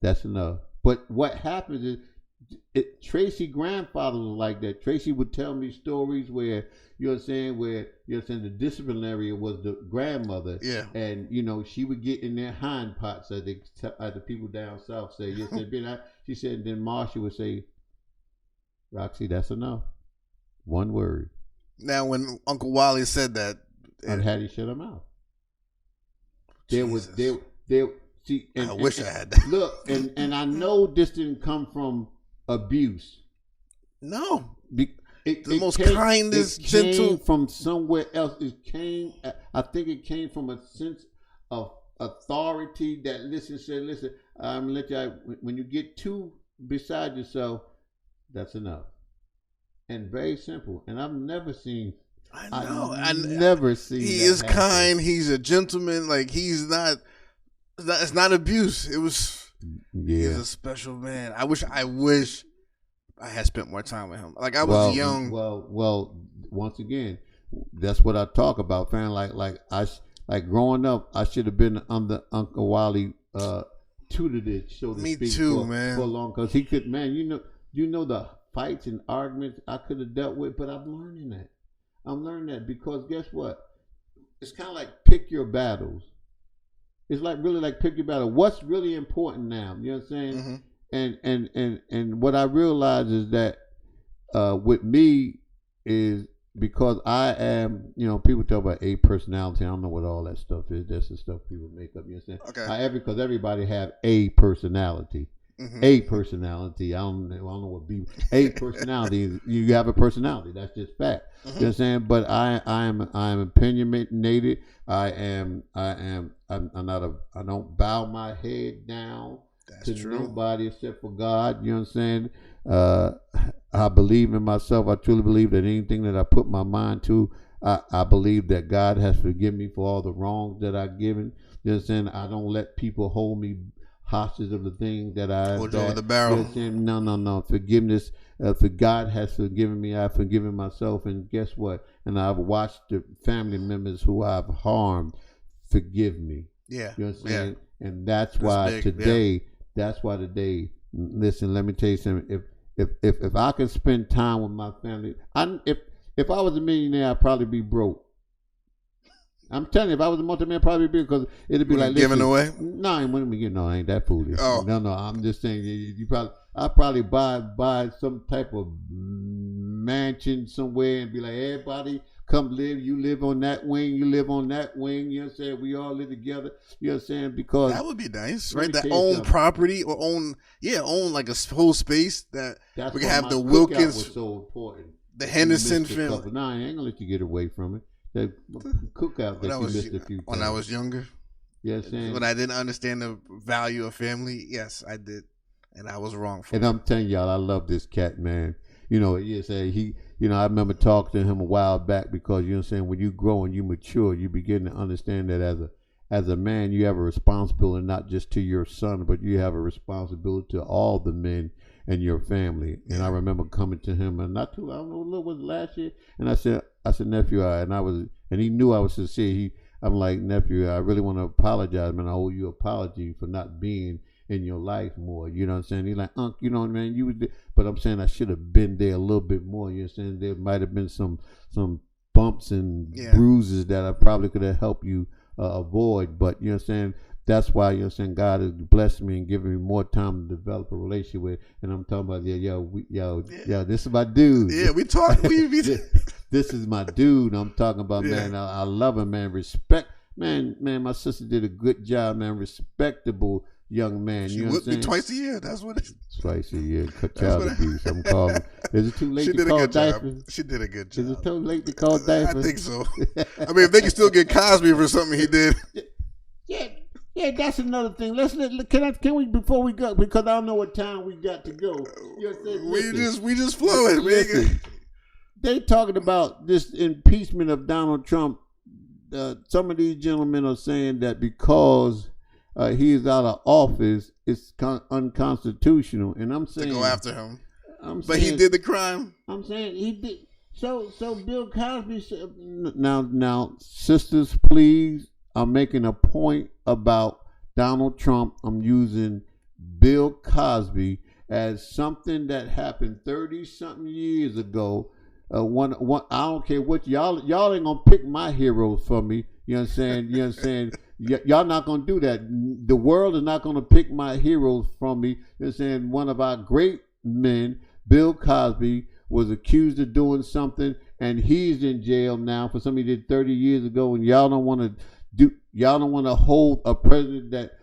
"That's enough." But what happens is, Tracy grandfather was like that. Tracy would tell me stories where the disciplinary was the grandmother, and she would get in their hind parts, as the people down south say. She said, and then Marsha would say, "Roxy, that's enough. One word."
Now, when Uncle Wally said that,
And had he shut him out.
Jesus.
See,
I wish I had that.
Look, and I know this didn't come from abuse.
No.
The
most kindest, gentle.
Came from somewhere else. I think it came from a sense of authority that listen, I'm gonna let you, when you get too beside yourself, that's enough. And very simple. And I've never seen.
I know.
I've never seen.
He
that
is
happen.
kind. He's a gentleman. Like, he's not. It's not abuse. It was.
Yeah.
He's a special man. I wish I had spent more time with him. Like, I was young.
Well. Once again, that's what I talk about, fam. Like growing up, I should have been under Uncle Wally tutelage, so to speak.
Me too,
for,
man.
For long, because he could, man. You know the fights and arguments I could have dealt with, but I'm learning that. I'm learning that because guess what? It's kind of like pick your battles. It's really like pick your battle. What's really important now? You know what I'm saying? Mm-hmm. And what I realize is that with me is because I am, people talk about a personality. I don't know what all that stuff is. That's the stuff people make up. You know what I'm saying? Okay. Because everybody have a personality. Mm-hmm. A personality. I don't know what be a personality. You have a personality. That's just fact. Mm-hmm. You know what I'm saying? But I am opinionated. I'm not I don't bow my head down to nobody except for God. You know what I'm saying? I believe in myself. I truly believe that anything that I put my mind to, I believe that God has forgiven me for all the wrongs that I've given. You know what I'm saying? I don't let people hold me hostage of the things that I
hold you over the barrel.
You know no. Forgiveness. For God has forgiven me. I've forgiven myself. And guess what? And I've watched the family members who I've harmed forgive me.
Yeah.
You know what I'm saying? Yeah. And that's why today. Listen, let me tell you something. If I could spend time with my family, if I was a millionaire, I'd probably be broke. I'm telling you, if I was a multi-millionaire, I'd probably be, because it'd be like
giving away.
No, I ain't that foolish.
Oh.
No, I'm just saying I'd probably buy some type of mansion somewhere and be like, everybody come live. You live on that wing. You live on that wing. You know what I'm saying? We all live together. You know what I'm saying? Because
that would be nice, right? That own property or own like a whole space that we can have the Wilkins.
Was so important.
The Henderson family.
No, I ain't gonna let you get away from it. That cookout that you missed a few times.
When I was younger.
Yes,
when I didn't understand the value of family, yes, I did, and I was wrong for it.
And I'm telling y'all, I love this cat, man. I remember talking to him a while back because, you know what I'm saying, when you grow and you mature, you begin to understand that as a man, you have a responsibility not just to your son, but you have a responsibility to all the men in your family. And I remember coming to him, and I don't know, was it last year? And I said, nephew, and he knew I was sincere. I'm like, nephew, I really want to apologize, man. I owe you an apology for not being in your life more. You know what I'm saying? He's like, Unc, you know, man, you was there. But I'm saying I should have been there a little bit more. You know what I'm saying? There might have been some bumps and bruises that I probably could have helped you avoid. But you know what I'm saying? That's why, you know what I'm saying, God has blessed me and given me more time to develop a relationship with. And I'm talking about, this is my dude.
Yeah, we talk.
This is my dude. I'm talking about, man, I love him, man. Respect. Man, my sister did a good job, man. Respectable young man.
She
you know
whipped me twice a year. That's what it is.
Twice a year. Child abuse. I'm calling. Is it too late to call diapers?
She did a good job.
Is it too late to call diapers?
I think so. I mean, if they can still get Cosby for something he did.
Yeah, that's another thing. Can we before we go, because I don't know what time we got to go.
We just flowing.
Listen, they talking about this impeachment of Donald Trump some of these gentlemen are saying that because he is out of office, it's unconstitutional, and I'm saying
to go after him. But he did the crime.
I'm saying he did. So Bill Cosby. Now, sisters, please. I'm making a point about Donald Trump. I'm using Bill Cosby as something that happened 30-something years ago. One, I don't care what y'all ain't gonna pick my heroes for me. You know what I'm saying? You know what I'm saying? Y'all not gonna do that. The world is not gonna pick my heroes from me. You know what I'm saying? One of our great men, Bill Cosby, was accused of doing something, and he's in jail now for something he did 30 years ago. And y'all don't want to hold a president that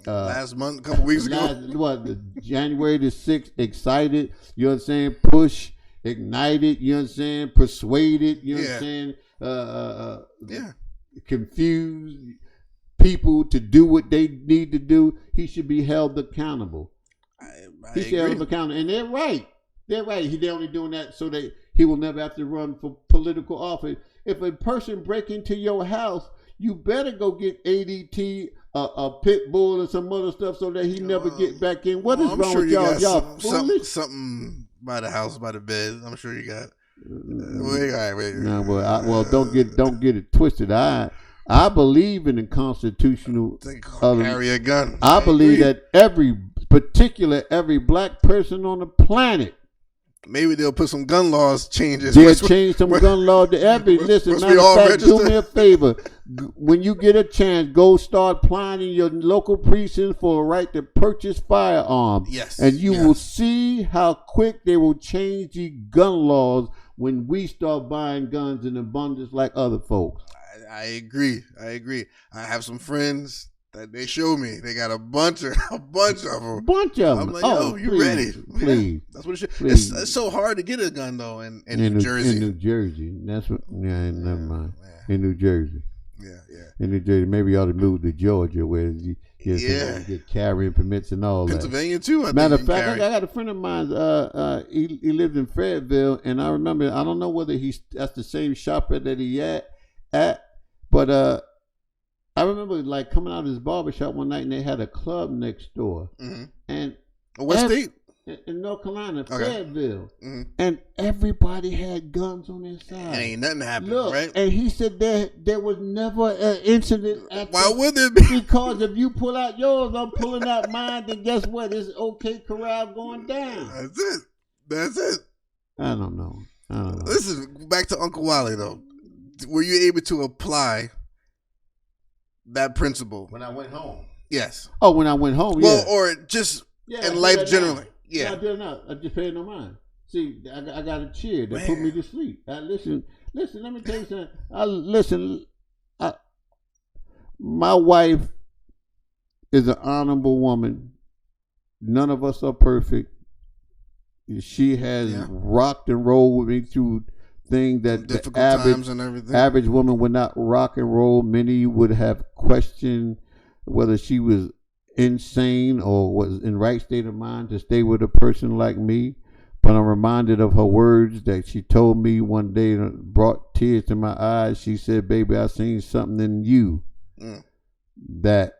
last month, a couple weeks ago,
January the 6th, excited. You know what I'm saying? Push. Ignited, you know what I'm saying? Persuaded, you know what I'm saying? Confused people to do what they need to do. He should be held accountable. He should be held accountable. And they're right. They're right. They're only doing that so that he will never have to run for political office. If a person break into your house, you better go get ADT, a pit bull, or some other stuff so that he never get back in. What is wrong with y'all? Y'all foolish?
Something by the house, by the bed. I'm sure you got. Wait.
No, well, don't get it twisted. I believe in the constitutional.
Carry a gun.
I believe that every black person on the planet.
Maybe they'll put some gun laws changes.
They'll change some gun laws to every. Listen, matter of fact, do me a favor. When you get a chance, go start applying in your local precinct for a right to purchase firearms.
Yes.
And you will see how quick they will change the gun laws when we start buying guns in abundance like other folks.
I agree. I have some friends that they show me. They got a bunch of them. I'm like, you ready?
Please.
Yeah, that's what it should. It's so hard to get a gun though in New Jersey.
In New Jersey. That's what. Yeah, never mind. Yeah. In New Jersey.
Yeah.
In New Jersey, maybe you ought to move to Georgia where you get carrying permits and all
Pennsylvania
that.
too.
Matter of fact, I got a friend of mine. He lived in Fayetteville, and I remember. I don't know whether that's the same shop that he at, but I remember like coming out of his barbershop one night and they had a club next door.
Mm-hmm.
And
what state?
In North Carolina, Fayetteville. Mm-hmm. And everybody had guns on their side.
And ain't nothing happened, right?
And he said there was never an incident.
Why would there be?
Because if you pull out yours, I'm pulling out mine, then guess what? It's OK Corral going down.
That's it.
I don't know.
This is back to Uncle Wally, though. Were you able to apply that principle
when I went home?
Yes.
Oh, when I went home,
well, or just in life generally.
Yeah, I did not. I just paid no mind. See, I got a chair that put me to sleep. Listen. Let me tell you something. My wife is an honorable woman. None of us are perfect. She has rocked and rolled with me through things that
difficult
the
times and everything.
Average woman would not rock and roll. Many would have questioned whether she was insane or was in right state of mind to stay with a person like me. But I'm reminded of her words that she told me one day that brought tears to my eyes. She said, "Baby, I seen something in you that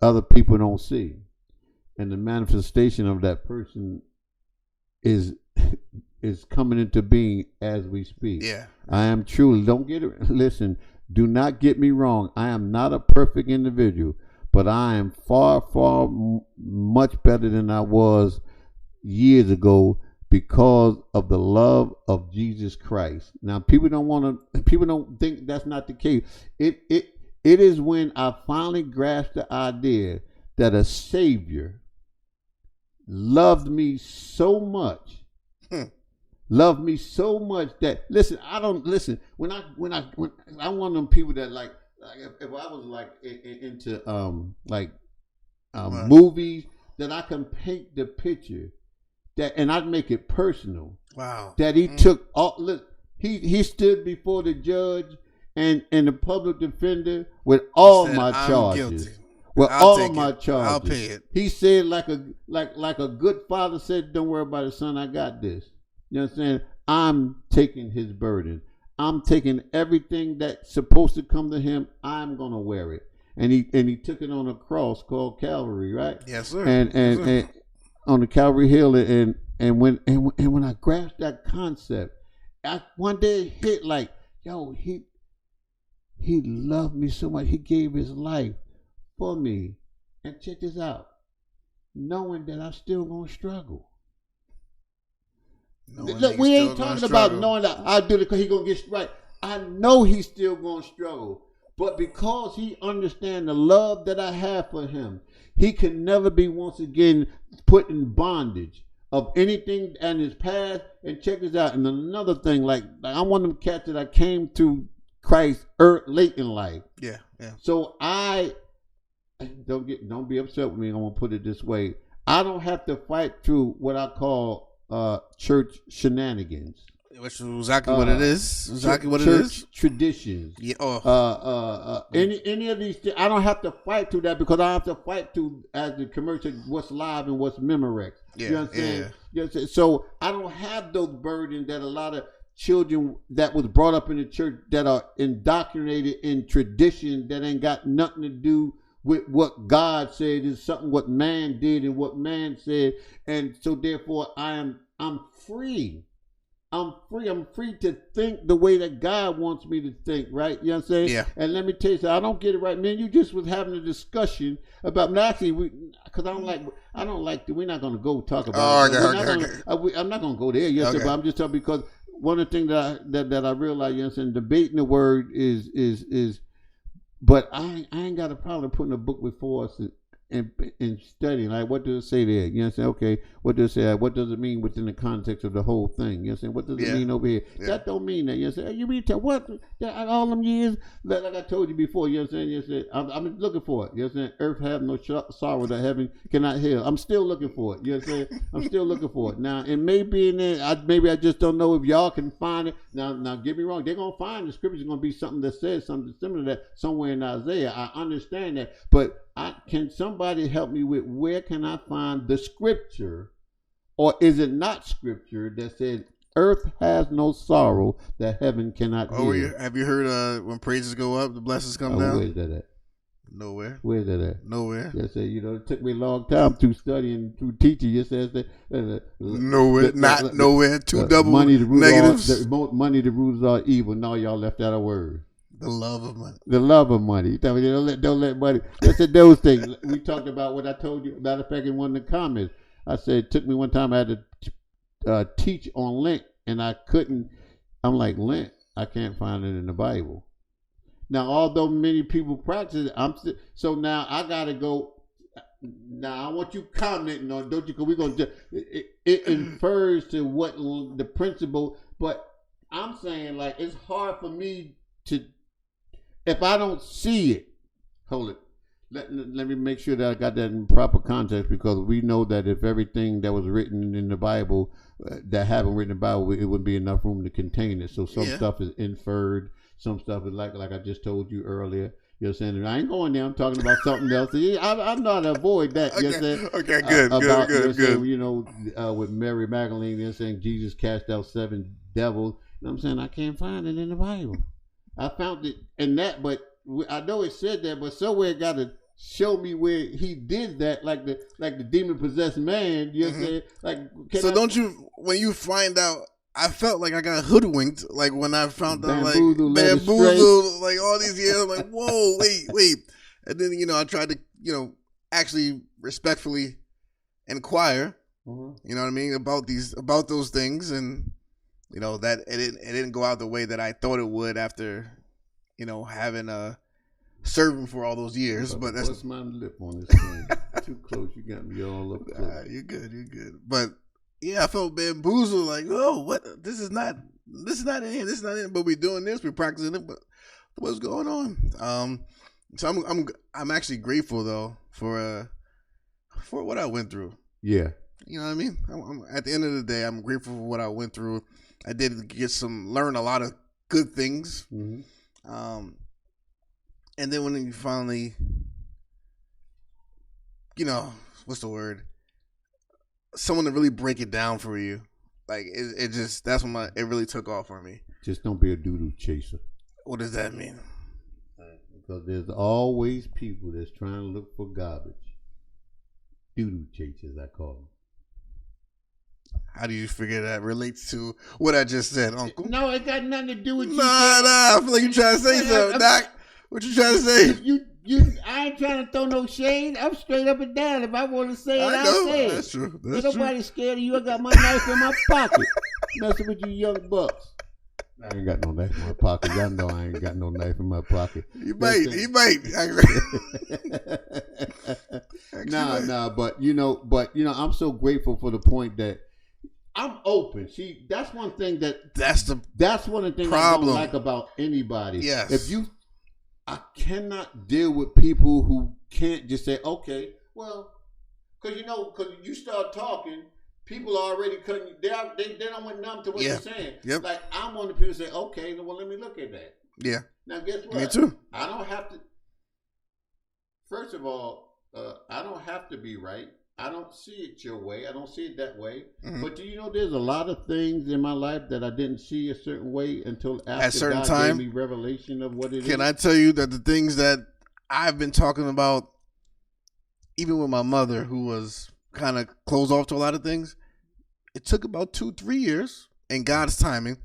other people don't see." And the manifestation of that person is coming into being as we speak.
Yeah.
I am truly, listen, do not get me wrong. I am not a perfect individual, but I am far, far much better than I was years ago because of the love of Jesus Christ. Now, people don't think that's not the case. It is when I finally grasped the idea that a Savior loved me so much. Loved me so much that when I'm one of them people that like if I was like into movies that I can paint the picture that and I'd make it personal.
Wow.
That he took all he stood before the judge and the public defender with all my charges.
Guilty.
With all my charges.
I'll pay it.
He said like a good father said, "Don't worry about it, son, I got this." You know what I'm saying? I'm taking his burden. I'm taking everything that's supposed to come to him. I'm gonna wear it. And he took it on a cross called Calvary, right?
Yes, sir.
And on the Calvary Hill, and when I grasped that concept, one day it hit like, yo, he loved me so much. He gave his life for me. And check this out, knowing that I'm still gonna struggle. Look, we ain't talking about knowing that I'll do it because he's going to get right. I know he's still going to struggle. But because he understands the love that I have for him, he can never be once again put in bondage of anything in his past. And check this out. And another thing, like I'm one of them cats that I came to Christ late in life.
Yeah, yeah.
So don't be upset with me. I'm going to put it this way. I don't have to fight through what I call church shenanigans,
which is exactly what it is. Exactly what it is.
Church traditions.
Yeah.
Any of these things, I don't have to fight through that because I have to fight through as the commercial what's live and what's Memorex.
Yeah,
you know what I'm saying?
Yeah.
You know what I'm saying? So I don't have those burdens that a lot of children that was brought up in the church that are indoctrinated in tradition that ain't got nothing to do with what God said. Is something what man did and what man said, and so therefore I'm free. I'm free to think the way that God wants me to think, right? You know what I'm saying?
Yeah.
And let me tell you something, I don't get it right, man. You just was having a discussion about, because I don't like, we're not going to go talk about I'm not going to go there, yes, but I'm just talking because one of the things that I realized, you know what I'm saying, debating the word is, but I ain't got a problem putting a book before us and studying, like, what does it say there? You know what I'm saying? Okay, what does it say? What does it mean within the context of the whole thing? You know what I'm saying? What does it mean over here? Yeah. That don't mean that. You know what I'm saying? You mean what? All them years, like I told you before, you know what I'm saying? You know what I'm saying? I'm looking for it. You know what I'm saying? Earth have no sorrow that heaven cannot heal. I'm still looking for it. You know what I'm saying? I'm still looking for it. Now, it may be in there. Maybe I just don't know if y'all can find it. Now, get me wrong. They're going to find the scripture's going to be something that says something similar to that somewhere in Isaiah. I understand that. But can somebody help me with where can I find the scripture, or is it not scripture that says earth has no sorrow that heaven cannot heal?
Have you heard when praises go up, the blessings come down?
Where's that at?
Nowhere.
Where's that at?
Nowhere.
Yes, it took me a long time through studying, through teaching. It says that
nowhere, nowhere. Two double negatives.
Money the roots are evil. Now y'all left out a word.
The love of money.
The love of money. You tell me don't let money. That's those things. We talked about what I told you. Matter of fact, in one of the comments, I said it took me one time I had to teach on Lent, and I couldn't. I'm like, Lent, I can't find it in the Bible. Now, although many people practice it, so now I gotta go. Now I want you commenting on, don't you? Because we're gonna. It infers to what the principle, but I'm saying like it's hard for me to. If I don't see it, hold it. Let me make sure that I got that in proper context, because we know that if everything that was written in the Bible that haven't written in the Bible, it wouldn't be enough room to contain it. So some stuff is inferred, some stuff is like I just told you earlier. You know what I'm saying? I ain't going there. I'm talking about something else. I know how to avoid that. You know what I'm saying?
Okay, good.
You know, with Mary Magdalene, you know, saying Jesus cast out 7 devils. You know what I'm saying? I can't find it in the Bible. I found it in that, but I know it said that, but somewhere it got to show me where he did that, like the demon possessed man. You know what I'm saying? Like,
don't you? When you find out, I felt like I got hoodwinked. Like when I found out, like bamboozled, like all these years. I'm like, whoa, wait, and then I tried to actually respectfully inquire. Mm-hmm. You know what I mean about those things, and that it didn't go out the way that I thought it would after having serving for all those years. But that's
what's my lip on this thing. Too close. You got me all up close.
You're good. But yeah, I felt bamboozled. Like, oh, what? This is not in here. This is not in. But we're doing this. We're practicing it. But what's going on? So I'm actually grateful though for what I went through.
Yeah.
You know what I mean? I'm at the end of the day, I'm grateful for what I went through. I did learn a lot of good things. Mm-hmm. And then when you finally, what's the word? Someone to really break it down for you Like it just that's when it really took off for me.
Just don't be a doo-doo chaser.
What does that mean?
Because there's always people that's trying to look for garbage. Doo-doo chasers, I call them.
How do you figure that relates to what I just said, Uncle?
No, it got nothing to do with you.
Nah, I feel like you're trying to say something, Doc. What you trying to say?
I ain't trying to throw no shade. I'm straight up and down. If I want to say it,
I
I'll
know.
say it.
That's true.
Ain't nobody scared of you. I got my knife in my pocket. Messing with you young bucks. I ain't got no knife in my pocket. Y'all know I ain't got no knife in my pocket.
He might.
Nah, but I'm so grateful for the point that I'm open. See, that's one thing that's one of the things
problem.
I don't like about anybody.
Yes.
I cannot deal with people who can't just say, okay, well, because you start talking, people are already cutting you. They don't want numb to what you're saying.
Yep.
Like, I'm one of the people who say, okay, well, let me look at that.
Yeah.
Now, guess what?
Me too.
I don't have to. First of all, I don't have to be right. I don't see it your way. I don't see it that way. Mm-hmm. But do you know there's a lot of things in my life that I didn't see a certain way until after God gave me revelation of what it is?
Can I tell you that the things that I've been talking about, even with my mother, who was kind of closed off to a lot of things, it took about 2-3 years in God's timing,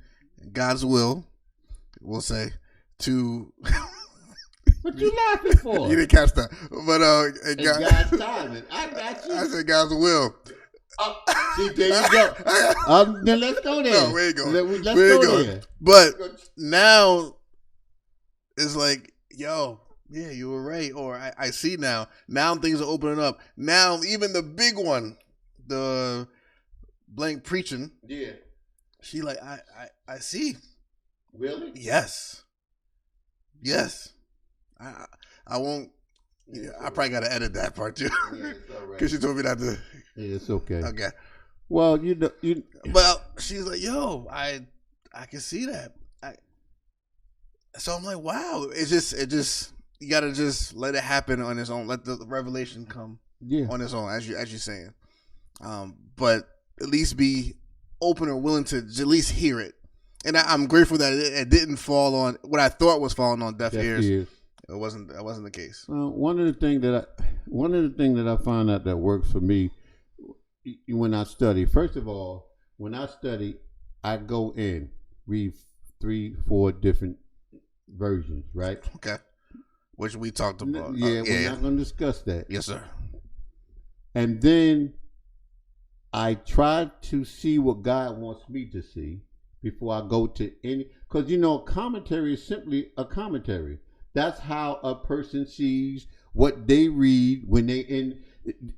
God's will, we'll say, to...
What you laughing for?
You didn't catch that. But
God's timing. I got you.
I said God's will.
See, there you go. Then let's go there.
No, we ain't going.
Let's go there.
But now it's like, yo, yeah, you were right. Or I see now. Now things are opening up. Now even the big one, the blank preaching.
Yeah.
She like, I see.
Really?
Yes. I won't. Yeah, I probably got to edit that part too, because she told me not to.
Yeah, it's okay.
Okay.
Well,
Well, she's like, "Yo, I can see that." So I'm like, "Wow!" It just you got to just let it happen on its own. Let the revelation come on its own, as you're saying. But at least be open or willing to at least hear it. And I'm grateful that it didn't fall on what I thought was falling on deaf ears. It wasn't. That wasn't the case.
One of the things that I find out that works for me when I study. First of all, when I study, I go in, read 3-4 different versions, right?
Okay. Which we talked about.
We're not going to discuss that.
Yes, sir.
And then I try to see what God wants me to see before I go to any. Because commentary is simply a commentary. That's how a person sees what they read when they in.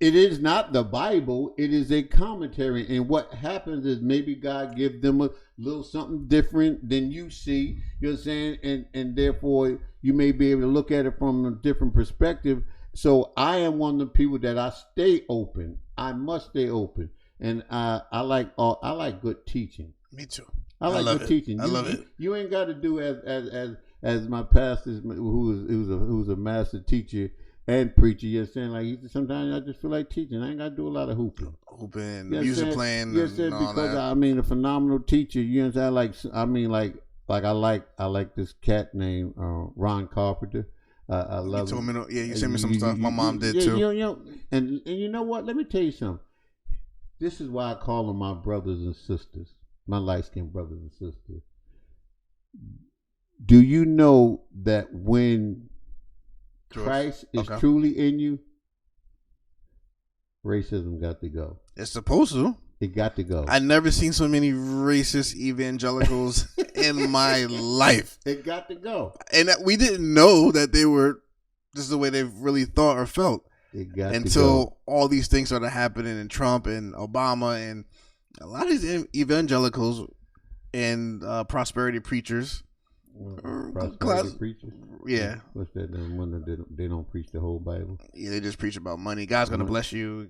It is not the Bible. It is a commentary. And what happens is maybe God gives them a little something different than you see. You know what I'm saying? And therefore, you may be able to look at it from a different perspective. So I am one of the people that I stay open. I must stay open. And I like good teaching.
Me too.
I like good teaching.
I love it.
You ain't got to do as my pastor, who's a master teacher and preacher. You're saying sometimes I just feel like teaching. I ain't got to do a lot of hooping,
music playing.
Yes, because a phenomenal teacher. You understand? I like this cat named Ron Carpenter. I love.
You told me, you sent me some stuff. My mom did too.
And you know what? Let me tell you something. This is why I call them my brothers and sisters, my light-skinned brothers and sisters. Do you know that when Christ is truly in you, racism got to go?
It's supposed to.
It got to go.
I never seen so many racist evangelicals in my life.
It got to go.
And we didn't know that they were this is the way they really thought or felt.
It got
until
to go.
All these things started happening, and Trump and Obama and a lot of these evangelicals and prosperity preachers.
Prosperity preachers?
Yeah.
What's that? They don't preach the whole Bible.
Yeah, they just preach about money. God's gonna bless you.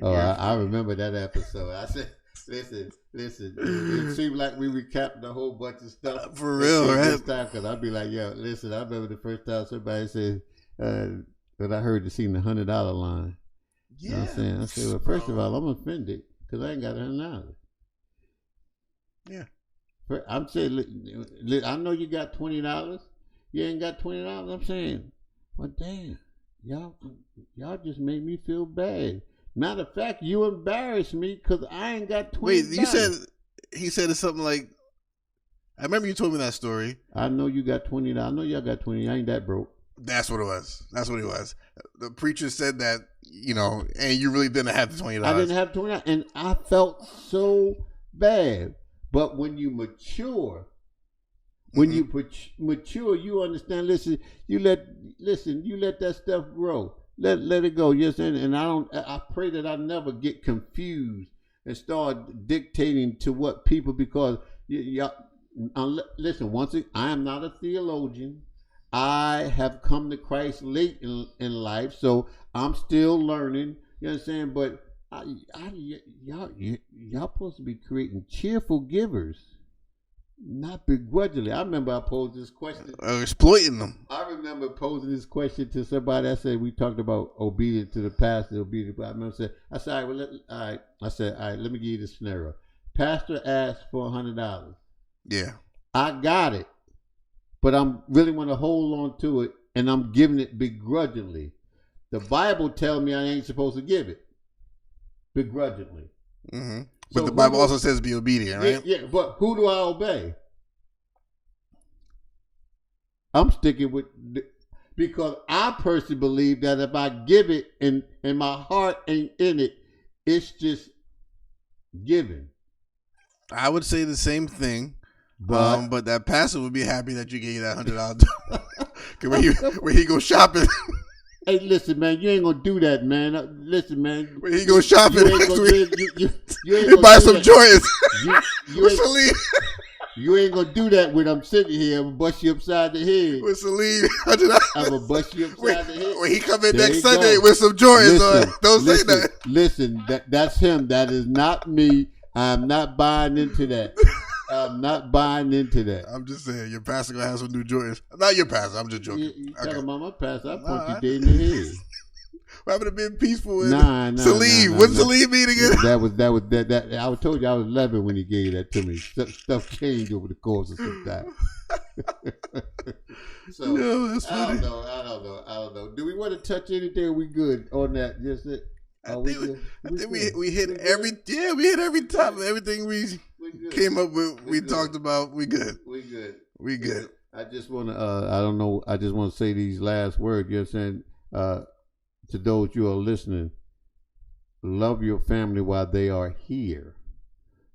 I remember that episode. I said, listen. It seemed like we recapped a whole bunch of stuff
for real, right?
This time, because I'd be like, yo, listen. I remember the first time somebody said that I heard the $100 line.
Yeah.
You know what I'm saying? I said, well, first of all, I'm offended because I ain't got $100.
Yeah.
I'm saying, I know you got $20. You ain't got $20. I'm saying, well, damn, y'all just made me feel bad. Matter of fact, you embarrassed me because I ain't got $20.
Wait, he said it's something like, I remember you told me that story.
I know you got $20. I know y'all got 20. I ain't that broke.
That's what it was. That's what it was. The preacher said that, and you really didn't have the $20.
I didn't have $20, and I felt so bad. But when you mature, you understand. Listen, you let that stuff grow. Let it go. Yes, and I pray that I never get confused and start dictating to what people, because listen. Once again, I am not a theologian. I have come to Christ late in life, so I'm still learning. You understand? But y'all supposed to be creating cheerful givers, not begrudgingly. I remember I posed this question.
Exploiting them.
I remember posing this question to somebody. I said, we talked about obedience to the pastor, obedience. I remember I said, all right, let me give you this scenario. Pastor asked for $100.
Yeah.
I got it, but I'm really want to hold on to it, and I'm giving it begrudgingly. The Bible tells me I ain't supposed to give it begrudgingly.
Mm-hmm. But so the Bible also says be obedient, right?
Yeah, but who do I obey? I'm sticking with, because I personally believe that if I give it and my heart ain't in it, it's just giving.
I would say the same thing, but that pastor would be happy that you gave that $100. When he go shopping.
Hey, listen, man, you ain't gonna do that, man. Listen, man.
When he go shopping next week,
you ain't
gonna buy some Jordans.
With Saleem. You ain't gonna do that when I'm sitting here. I'm gonna bust you upside the head.
With Saleem, $100.
I'm gonna bust you upside the head.
When he come in next Sunday with some Jordans, don't say that.
Listen, that's him. That is not me. I'm not buying into that. I'm not buying into that.
I'm just saying, your pastor gonna have some new Jordans. Not your pastor. I'm just joking.
You talking about my pastor? I punch you dead in the head.
What happened to being peaceful with
Saleem?
When's Saleem meet again?
That I told you I was 11 when he gave that to me. Stuff changed over the course of some time. So no, that's funny. I don't know. Do we want to touch anything? Are we good on that? Just it.
I think we hit every time. Everything we came up with, we talked about. We good. We good.
I just want to. I don't know. I just want to say these last words. You're saying to those you are listening, love your family while they are here.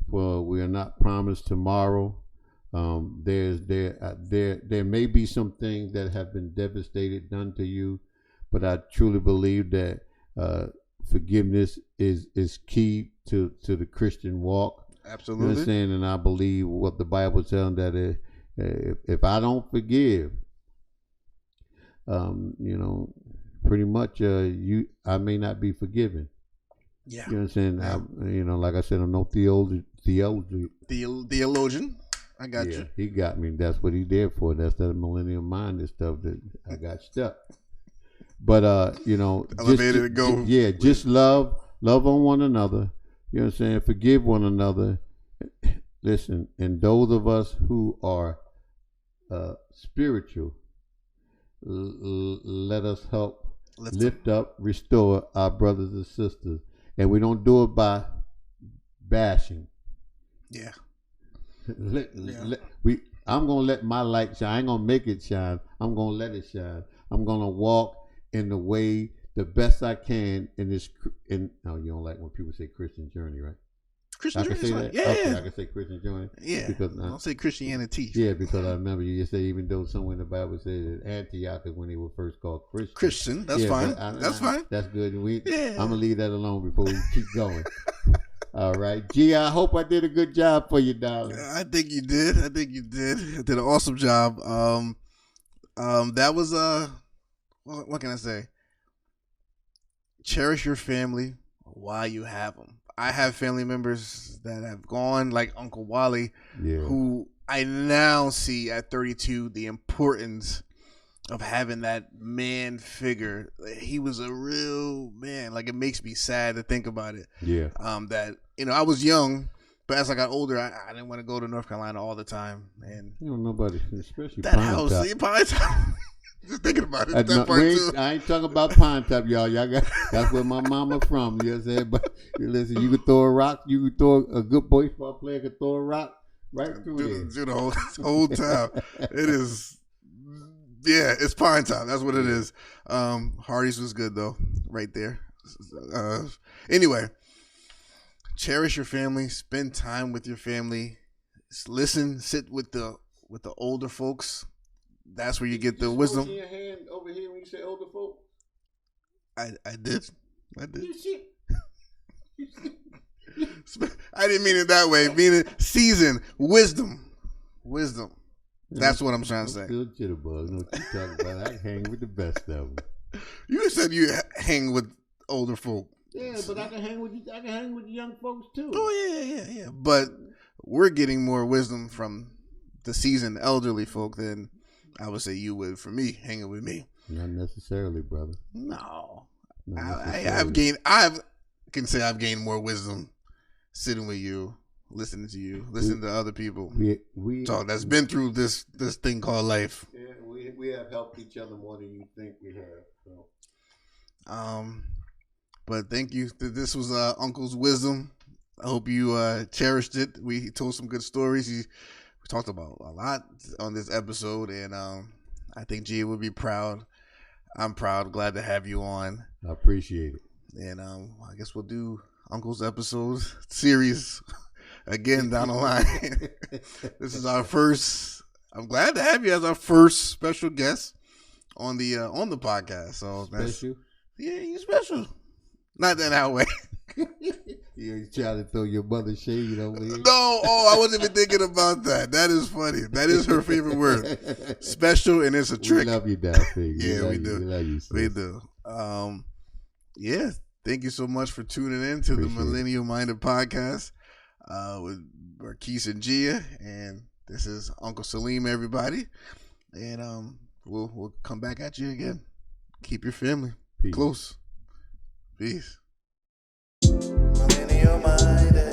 For we are not promised tomorrow. There may be some things that have been devastated done to you, but I truly believe that forgiveness is key to the Christian walk.
Absolutely.
You know what I'm saying? And I believe what the Bible tells that if I don't forgive, pretty much I may not be forgiven.
Yeah.
You know what I'm saying? Like I said, I'm no theologian.
Theologian. I got you.
He got me. That's what he did for. That's that millennial minded stuff that I got stuck. But just love on one another. You know what I'm saying? Forgive one another. Listen, and those of us who are spiritual, let us help lift up, restore our brothers and sisters, and we don't do it by bashing.
Yeah.
I'm gonna let my light shine. I ain't gonna make it shine. I'm gonna let it shine. I'm gonna walk in the way the best I can in this. You don't like when people say Christian journey, right?
Christian journey. Say that? Yeah,
okay, I can say Christian journey.
Yeah, because don't say Christianity.
Yeah, because I remember you say even though somewhere in the Bible said that Antioch is when they were first called Christian.
Christian, that's fine. That's fine.
That's good. I'm gonna leave that alone before we keep going. All right, Jeeah, I hope I did a good job for you, darling.
I think you did. I did an awesome job. That was what can I say? Cherish your family while you have them. I have family members that have gone, like Uncle Wally, who I now see at 32 the importance of having that man figure. He was a real man. Like, it makes me sad to think about it.
Yeah.
That I was young, But as I got older, I didn't want to go to North Carolina all the time. And
you know, nobody, especially
that house, Pine Top. Just thinking about it.
I ain't talking about Pine Top, y'all. That's where my mama from. You know what I'm saying? But listen, you could throw a rock. You could throw a good baseball player could throw a rock right through
the whole town. It is. Yeah, it's Pine Top. That's what it is. Hardee's was good though, right there. Anyway, cherish your family. Spend time with your family. Listen. Sit with the older folks. That's where you get the wisdom.
Your hand over here when you say older folk.
I did. I didn't mean it that way. Meaning season, wisdom. That's what I'm trying to say.
Still jitterbug. Know what you talking about? I hang with the best of them.
You said you hang with older folk.
Yeah, but I can hang with you. I can hang with the young folks too.
Oh yeah. But we're getting more wisdom from the seasoned elderly folk than I would say you would for me, hanging with me.
Not necessarily, brother.
No. I've gained more wisdom sitting with you, listening to you, listening to other people. So that's been through this thing called life.
Yeah, we have helped each other more than you think we have. So.
But thank you. This was Uncle's wisdom. I hope you cherished it. We told some good stories. We talked about a lot on this episode, and I think Jeeah would be proud. I'm proud. Glad to have you on.
I appreciate it.
And I guess we'll do Uncle's episode series again down the line. This is our first. I'm glad to have you as our first special guest on the podcast. So
special.
You're special. Not that way.
You trying to throw your mother shade over here?
No, I wasn't even thinking about that. That is funny. That is her favorite word. Special, and it's a trick.
We love you, Daphne.
Yeah, we do.
We love you, sis.
We do. Yeah, thank you so much for tuning in to the Millennial Minded Podcast with Marquis and Jeeah, and this is Uncle Saleem, everybody. And we'll come back at you again. Keep your family close. Peace. Millennial Minded.